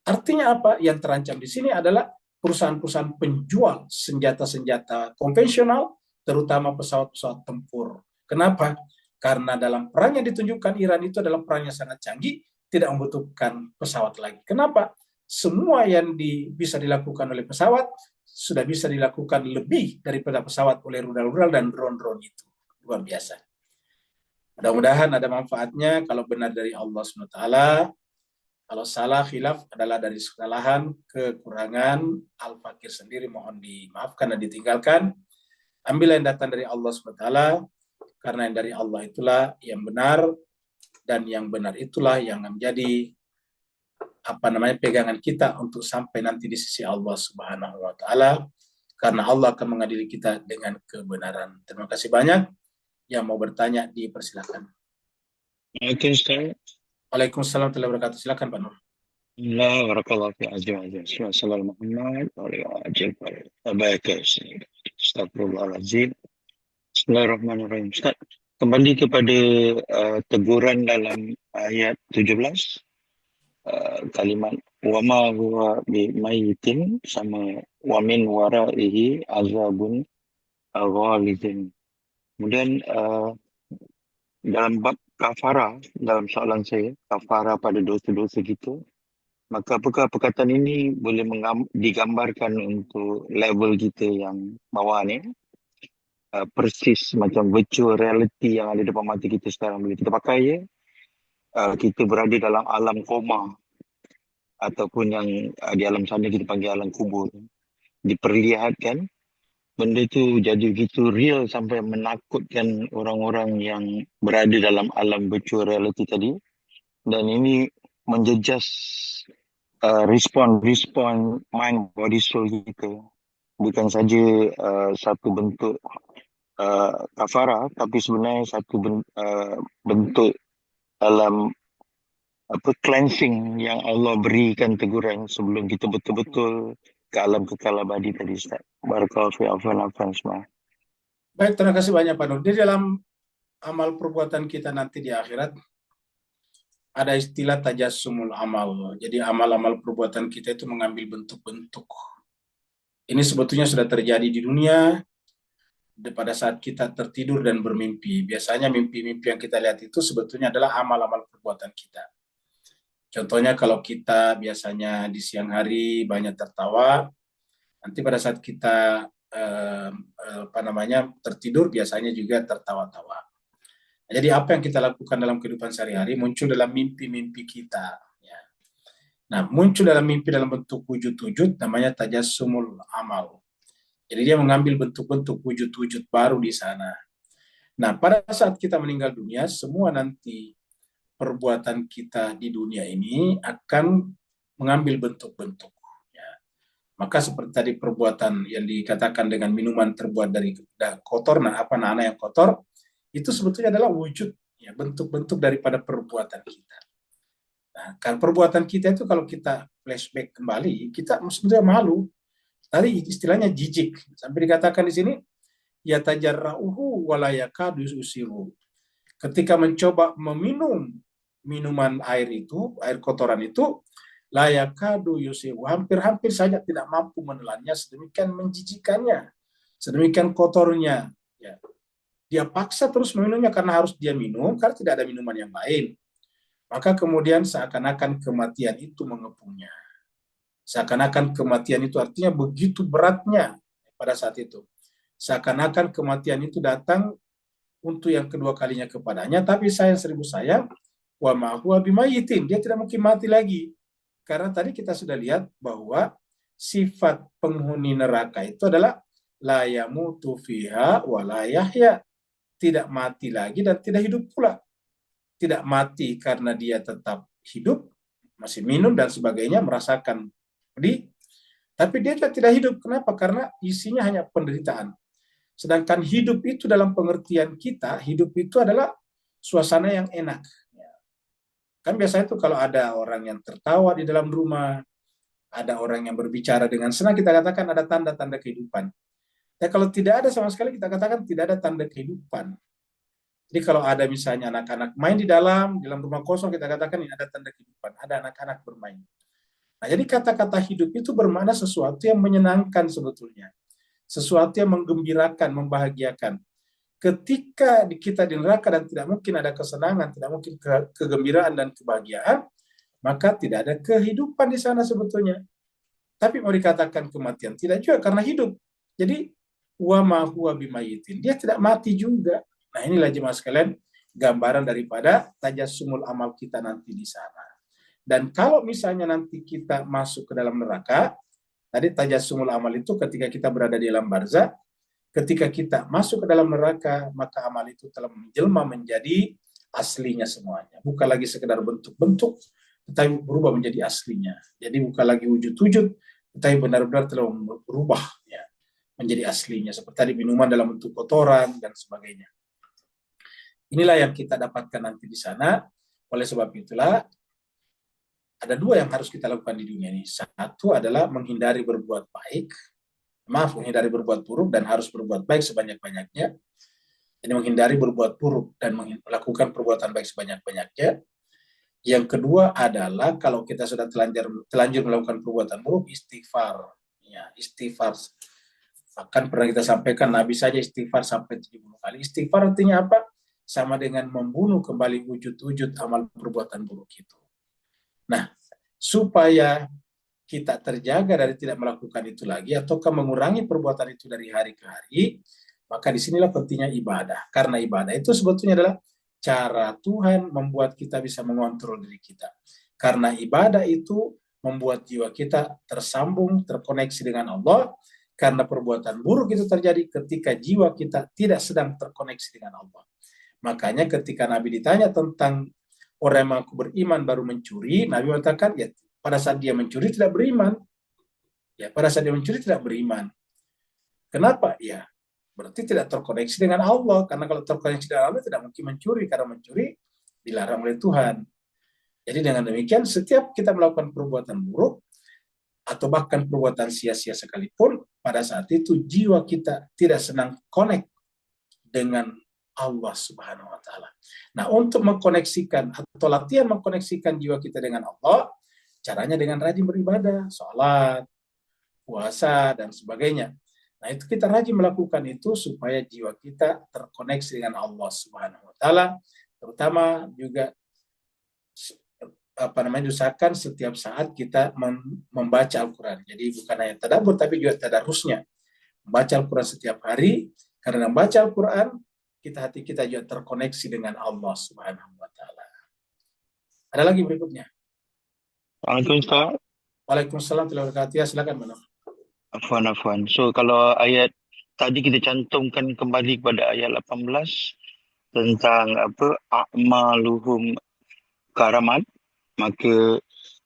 Artinya apa? Yang terancam di sini adalah perusahaan-perusahaan penjual senjata-senjata konvensional, terutama pesawat-pesawat tempur. Kenapa? Karena dalam perang yang ditunjukkan Iran itu adalah perang yang sangat canggih, tidak membutuhkan pesawat lagi. Kenapa? Semua yang bisa dilakukan oleh pesawat sudah bisa dilakukan lebih daripada pesawat oleh rudal-rudal dan drone-drone itu. Luar biasa. Mudah-mudahan ada manfaatnya. Kalau benar dari Allah SWT, kalau salah khilaf adalah dari kesalahan, kekurangan, Al-Fakir sendiri mohon dimaafkan dan ditinggalkan. Ambil yang datang dari Allah SWT, karena yang dari Allah itulah yang benar, dan yang benar itulah yang menjadi pegangan kita untuk sampai nanti di sisi Allah Subhanahu wa taala, karena Allah akan mengadili kita dengan kebenaran. Terima kasih banyak. Yang mau bertanya dipersilakan. Waalaikumsalam. Waalaikumsalam warahmatullahi wabarakatuh. Silakan Pak Nur. Allah barakallahu fi ajma'in. Sallallahu Muhammad wa alihi wasallam. Astagfirullahaladzim. Bismillahirrahmanirrahim. Ustaz, kembali kepada teguran dalam ayat 17, kalimat wama huwa bimayyitin sama wa min waraihi azabun ghalidun. Kemudian dalam bab kafara, dalam soalan saya, kafara pada dosa-dosa gitu, maka apakah perkataan ini boleh digambarkan untuk level kita yang bawah ni, persis macam virtual reality yang ada depan mata kita sekarang, bila kita pakai ya, kita berada dalam alam koma, ataupun yang di alam sana kita panggil alam kubur, diperlihatkan benda tu jadi begitu real sampai menakutkan orang-orang yang berada dalam alam virtual reality tadi, dan ini menjejas respon mind body soul kita, bukan saja satu bentuk kafara, tapi sebenarnya satu bentuk dalam cleansing yang Allah berikan teguran sebelum kita betul-betul ke alam kekal abadi tadi, Ustaz. Barakallahu fi afwan semua. Baik, terima kasih banyak Pak Nur. Di dalam amal perbuatan kita nanti di akhirat ada istilah tajassumul amal. Jadi amal-amal perbuatan kita itu mengambil bentuk-bentuk. Ini sebetulnya sudah terjadi di dunia pada saat kita tertidur dan bermimpi. Biasanya mimpi-mimpi yang kita lihat itu sebetulnya adalah amal-amal perbuatan kita. Contohnya kalau kita biasanya di siang hari banyak tertawa, nanti pada saat kita tertidur biasanya juga tertawa-tawa. Jadi apa yang kita lakukan dalam kehidupan sehari-hari muncul dalam mimpi-mimpi kita. Ya. Nah, muncul dalam mimpi dalam bentuk wujud-wujud namanya tajassumul amal. Jadi dia mengambil bentuk-bentuk wujud-wujud baru di sana. Nah, pada saat kita meninggal dunia, semua nanti perbuatan kita di dunia ini akan mengambil bentuk-bentuk. Ya. Maka seperti tadi perbuatan yang dikatakan dengan minuman terbuat dari kotor, anak yang kotor, itu sebetulnya adalah wujud, ya, bentuk-bentuk daripada perbuatan kita. Nah, kan perbuatan kita itu kalau kita flashback kembali, kita sebetulnya malu. Tadi istilahnya jijik. Sampai dikatakan di sini, ya tajarra'uhu wa la yakadu yusiru. Ketika mencoba meminum minuman air itu, air kotoran itu, la yakadu yusiru. Hampir-hampir saja tidak mampu menelannya, sedemikian menjijikannya, sedemikian kotornya. Ya. Dia paksa terus meminumnya karena harus dia minum, karena tidak ada minuman yang lain. Maka kemudian seakan-akan kematian itu mengepungnya. Seakan-akan kematian itu artinya begitu beratnya pada saat itu. Seakan-akan kematian itu datang untuk yang kedua kalinya kepadanya, tapi sayang seribu sayang, wa ma huwa bimayitin, dia tidak mungkin mati lagi. Karena tadi kita sudah lihat bahwa sifat penghuni neraka itu adalah la yamutu fiha wa la yahya, tidak mati lagi dan tidak hidup pula. Tidak mati karena dia tetap hidup, masih minum dan sebagainya, merasakan pedih, tapi dia juga tidak hidup. Kenapa? Karena isinya hanya penderitaan. Sedangkan hidup itu dalam pengertian kita, hidup itu adalah suasana yang enak. Kan biasanya itu kalau ada orang yang tertawa di dalam rumah, ada orang yang berbicara dengan senang, kita katakan ada tanda-tanda kehidupan. Ya, kalau tidak ada sama sekali, kita katakan tidak ada tanda kehidupan. Jadi kalau ada misalnya anak-anak main di dalam rumah kosong, kita katakan ini ada tanda kehidupan, ada anak-anak bermain. Nah, jadi kata-kata hidup itu bermakna sesuatu yang menyenangkan sebetulnya. Sesuatu yang menggembirakan, membahagiakan. Ketika kita di neraka dan tidak mungkin ada kesenangan, tidak mungkin kegembiraan dan kebahagiaan, maka tidak ada kehidupan di sana sebetulnya. Tapi mau dikatakan kematian, tidak juga karena hidup. Jadi, wa ma huwa bimayitin, dia tidak mati juga. Nah, inilah jemaah sekalian gambaran daripada tajassumul amal kita nanti di sana. Dan kalau misalnya nanti kita masuk ke dalam neraka, tadi tajassumul amal itu ketika kita berada di alam barzah, ketika kita masuk ke dalam neraka, maka amal itu telah menjelma menjadi aslinya semuanya. Bukan lagi sekedar bentuk-bentuk, tetapi berubah menjadi aslinya. Jadi bukan lagi wujud-wujud, tetapi benar-benar telah berubah, ya, menjadi aslinya. Seperti tadi minuman dalam bentuk kotoran dan sebagainya. Inilah yang kita dapatkan nanti di sana. Oleh sebab itulah, ada dua yang harus kita lakukan di dunia ini. Satu adalah menghindari berbuat buruk dan harus berbuat baik sebanyak-banyaknya. Jadi menghindari berbuat buruk dan melakukan perbuatan baik sebanyak-banyaknya. Yang kedua adalah kalau kita sudah telanjur melakukan perbuatan buruk, istighfar. Ya, istighfar. Bahkan pernah kita sampaikan, Nabi saja istighfar sampai 70 kali. Istighfar artinya apa? Sama dengan membunuh kembali wujud-wujud amal perbuatan buruk itu. Nah, supaya kita terjaga dari tidak melakukan itu lagi, ataukah mengurangi perbuatan itu dari hari ke hari, maka disinilah pentingnya ibadah. Karena ibadah itu sebetulnya adalah cara Tuhan membuat kita bisa mengontrol diri kita. Karena ibadah itu membuat jiwa kita tersambung, terkoneksi dengan Allah. Karena perbuatan buruk itu terjadi ketika jiwa kita tidak sedang terkoneksi dengan Allah. Makanya ketika Nabi ditanya tentang orang yang mengaku beriman baru mencuri, Nabi mengatakan, ya, pada saat dia mencuri tidak beriman. Ya, pada saat dia mencuri tidak beriman. Kenapa? Ya, berarti tidak terkoneksi dengan Allah. Karena kalau terkoneksi dengan Allah tidak mungkin mencuri, karena mencuri dilarang oleh Tuhan. Jadi dengan demikian, setiap kita melakukan perbuatan buruk, atau bahkan perbuatan sia-sia sekalipun, pada saat itu jiwa kita tidak senang connect dengan Allah Subhanahu wa Ta'ala. Nah, untuk mengkoneksikan atau latihan mengkoneksikan jiwa kita dengan Allah, caranya dengan rajin beribadah, sholat, puasa, dan sebagainya. Nah, itu kita rajin melakukan itu supaya jiwa kita terkoneksi dengan Allah Subhanahu wa Ta'ala, terutama juga diusahakan setiap saat kita membaca Al-Quran. Jadi bukan hanya tadabbur, tapi juga tadarusnya. Membaca Al-Quran setiap hari, karena membaca Al-Quran, hati kita juga terkoneksi dengan Allah Subhanahu wa Ta'ala. Ada lagi berikutnya. Waalaikumsalam. Waalaikumsalam warahmatullahi wabarakatuh. Ya, silakan, Manaf. Afwan. So kalau ayat tadi kita cantumkan kembali kepada ayat 18 tentang apa a'maluhum karamat, maka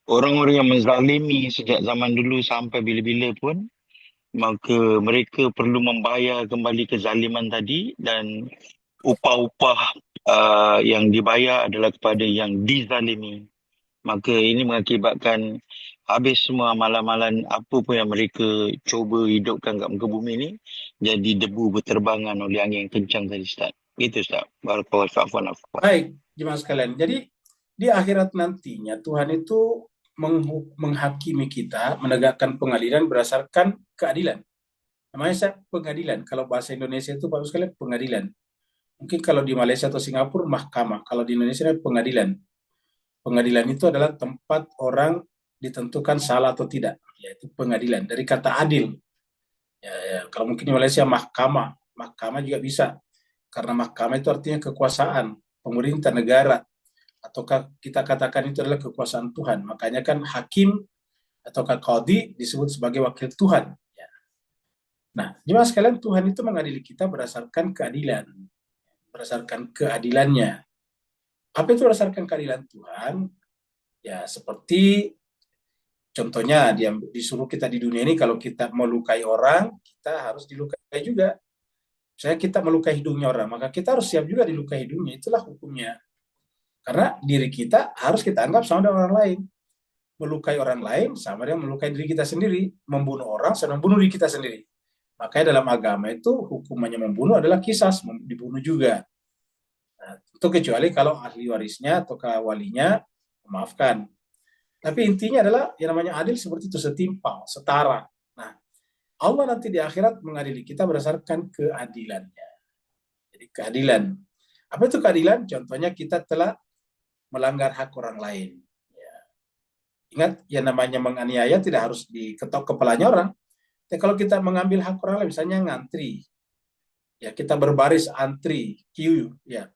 orang-orang yang menzalimi sejak zaman dulu sampai bila-bila pun, maka mereka perlu membayar kembali kezaliman tadi, dan upah-upah yang dibayar adalah kepada yang dizalimi. Maka ini mengakibatkan habis semua amalan-amalan apa pun yang mereka cuba hidupkan kat muka bumi ni jadi debu berterbangan oleh angin yang kencang tadi, Ustaz. Gitu, Ustaz. Barakallahu fiikum. Baik, jemaah sekalian. Jadi di akhirat nantinya Tuhan itu menghakimi kita, menegakkan pengadilan berdasarkan keadilan. Namanya pengadilan. Kalau bahasa Indonesia itu bagus sekali pengadilan. Mungkin kalau di Malaysia atau Singapura mahkamah. Kalau di Indonesia pengadilan. Pengadilan itu adalah tempat orang ditentukan salah atau tidak, yaitu pengadilan. Dari kata adil. Kalau mungkin di Malaysia mahkamah. Mahkamah juga bisa. Karena mahkamah itu artinya kekuasaan pemerintah negara. Ataukah kita katakan itu adalah kekuasaan Tuhan. Makanya kan hakim ataukah qadhi disebut sebagai wakil Tuhan. Nah, jemaah sekalian, Tuhan itu mengadili kita berdasarkan keadilan. Berdasarkan keadilannya. Apa itu berdasarkan keadilan Tuhan? Ya, seperti contohnya disuruh kita di dunia ini, kalau kita melukai orang, kita harus dilukai juga. Misalnya kita melukai hidungnya orang, maka kita harus siap juga dilukai hidungnya. Itulah hukumnya. Karena diri kita harus kita anggap sama dengan orang lain. Melukai orang lain sama dengan melukai diri kita sendiri. Membunuh orang sama membunuh diri kita sendiri. Makanya dalam agama itu hukumannya membunuh adalah qisas, dibunuh juga. Nah, itu kecuali kalau ahli warisnya atau walinya memaafkan. Tapi intinya adalah yang namanya adil seperti itu, setimpal, setara. Nah, Allah nanti di akhirat mengadili kita berdasarkan keadilannya. Jadi keadilan. Apa itu keadilan? Contohnya kita telah melanggar hak orang lain. Ya. Ingat, yang namanya menganiaya tidak harus diketok kepalanya orang. Tapi kalau kita mengambil hak orang lain, misalnya ngantri, ya kita berbaris antri, queue, ya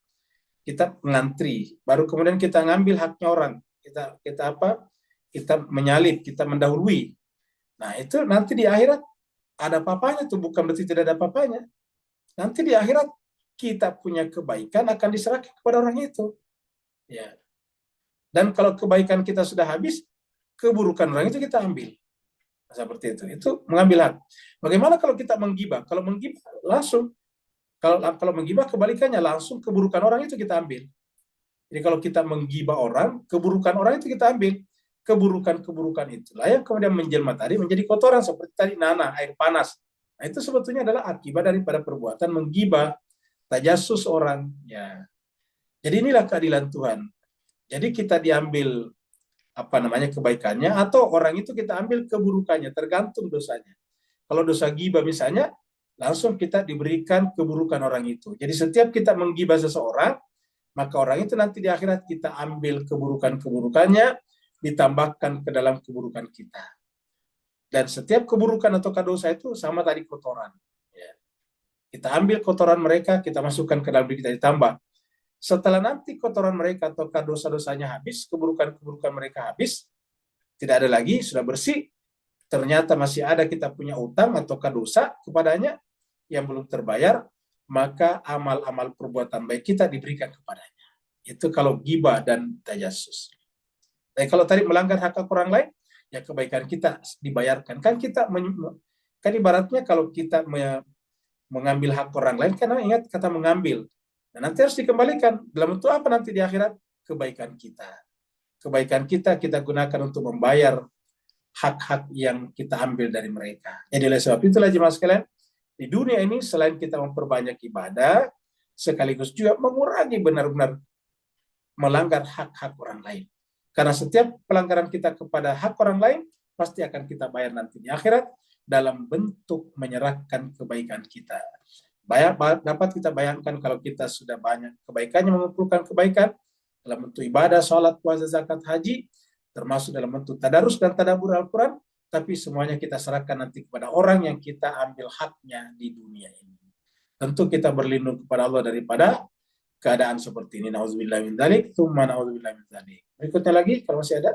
kita ngantri, baru kemudian kita ngambil haknya orang, kita menyalip, kita mendahului. Nah itu nanti di akhirat ada papanya tuh, bukan berarti tidak ada papanya. Nanti di akhirat kita punya kebaikan akan diserahkan kepada orang itu. Ya. Dan kalau kebaikan kita sudah habis, keburukan orang itu kita ambil. Nah, seperti itu. Itu mengambil hak. Bagaimana kalau kita menggibah? Kalau menggibah langsung, kalau menggibah kebalikannya, langsung keburukan orang itu kita ambil. Jadi kalau kita menggibah orang, keburukan orang itu kita ambil. Keburukan-keburukan itulah yang kemudian menjelma tadi menjadi kotoran, seperti tadi nanah, air panas. Nah itu sebetulnya adalah akibat daripada perbuatan menggibah, tajasus orang. Ya. Jadi inilah keadilan Tuhan. Jadi kita diambil kebaikannya, atau orang itu kita ambil keburukannya, tergantung dosanya. Kalau dosa gibah misalnya, langsung kita diberikan keburukan orang itu. Jadi setiap kita menggibah seseorang, maka orang itu nanti di akhirat kita ambil keburukan-keburukannya, ditambahkan ke dalam keburukan kita. Dan setiap keburukan atau dosa itu sama tadi kotoran. Ya. Kita ambil kotoran mereka, kita masukkan ke dalam diri kita, ditambah. Setelah nanti kotoran mereka atau dosa-dosanya habis, keburukan-keburukan mereka habis, tidak ada lagi, sudah bersih, ternyata masih ada kita punya utang atau dosa kepadanya yang belum terbayar, maka amal-amal perbuatan baik kita diberikan kepadanya. Itu kalau gibah dan tajasus. Tapi kalau tadi melanggar hak orang lain, ya kebaikan kita dibayarkan. Kan ibaratnya kalau kita mengambil hak orang lain, karena ingat kata mengambil. Dan nanti harus dikembalikan. Dalam bentuk apa nanti di akhirat? Kebaikan kita. Kebaikan kita gunakan untuk membayar hak-hak yang kita ambil dari mereka. Jadi oleh sebab itulah jemaah sekalian, di dunia ini selain kita memperbanyak ibadah, sekaligus juga mengurangi benar-benar melanggar hak-hak orang lain. Karena setiap pelanggaran kita kepada hak orang lain, pasti akan kita bayar nanti di akhirat dalam bentuk menyerahkan kebaikan kita. Dapat kita bayangkan kalau kita sudah banyak kebaikannya, mengumpulkan kebaikan dalam bentuk ibadah, sholat, puasa, zakat, haji, termasuk dalam bentuk tadarus dan tadabbur Al-Quran, tapi semuanya kita serahkan nanti kepada orang yang kita ambil haknya di dunia ini. Tentu kita berlindung kepada Allah daripada keadaan seperti ini. Nauzubillah min dzalik, tsumma nauzubillah min dzalik. Berikutnya lagi kalau masih ada.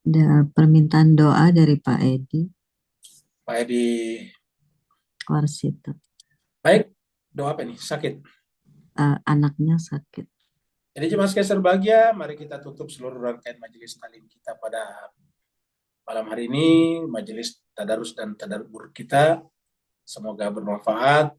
Ada permintaan doa dari Pak Edi Pak Edi, Warsito. baik. Doa apa nih? Sakit. Anaknya sakit. Jadi jemaah sekalian berbahagia, mari kita tutup seluruh rangkaian majelis taklim kita pada malam hari ini, majelis tadarus dan tadabbur kita. Semoga bermanfaat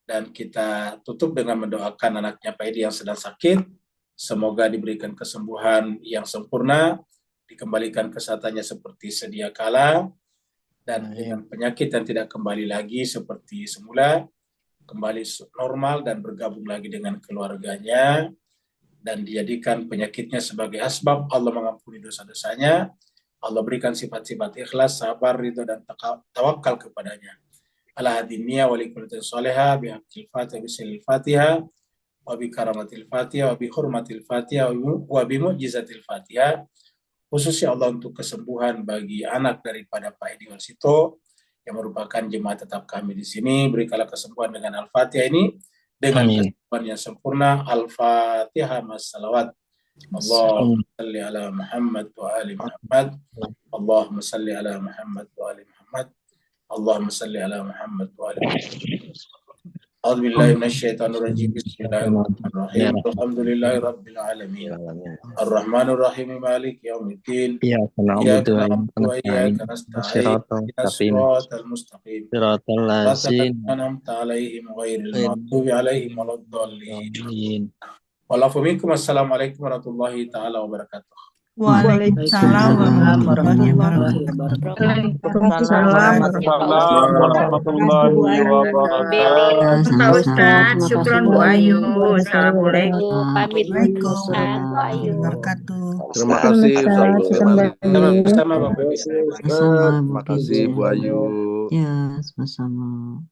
dan kita tutup dengan mendoakan anaknya Pak Edi yang sedang sakit. Semoga diberikan kesembuhan yang sempurna, dikembalikan kesehatannya seperti sedia kala, dan dengan penyakit yang tidak kembali lagi seperti semula, kembali normal dan bergabung lagi dengan keluarganya, dan dijadikan penyakitnya sebagai asbab Allah mengampuni dosa-dosanya. Allah berikan sifat-sifat ikhlas, sabar, ridho, dan tawakal kepadanya. Ala hadiniya wa likulli salihah bihaqqil fatihah bisil fatihah wa bi karamatil fatihah wa bi hurmatil fatihah wa bi mu'jizatil fatihah. Khususnya Allah untuk kesembuhan bagi anak daripada Pak Edi Warsito yang merupakan jemaah tetap kami di sini. Berikanlah kesembuhan dengan Al-Fatihah ini dengan kesembuhan yang sempurna. Al-Fatihah mas salawat. Allahumma salli ala Muhammad wa ali Muhammad. Allahumma salli ala Muhammad wa ali Muhammad. Allahumma salli ala Muhammad wa ali Muhammad. A'udzubillahi minasyaitonirrajim. Bismillahirrahmanirrahim. Alhamdulillahirabbil alamin. Ar-Rahmanir Rahim Maliki yaumiddin. Iyyaka na'budu wa iyyaka nasta'in. Ihdinas siratal mustaqim. Siratal ladzina an'amta 'alaihim ghairil maghdubi 'alaihim waladdallin. Wa'alaikum minkum. Assalamualaikum warahmatullahi taala wabarakatuh. Waalaikumsalam warahmatullahi wabarakatuh. Waalaikumsalam warahmatullahi wabarakatuh. Pak Ustaz, syukron Bu Ayu. Assalamualaikum. Terima kasih Bersama Bapak Ibu. Sama Terima kasih Bu Ayu. Ya, sama-sama.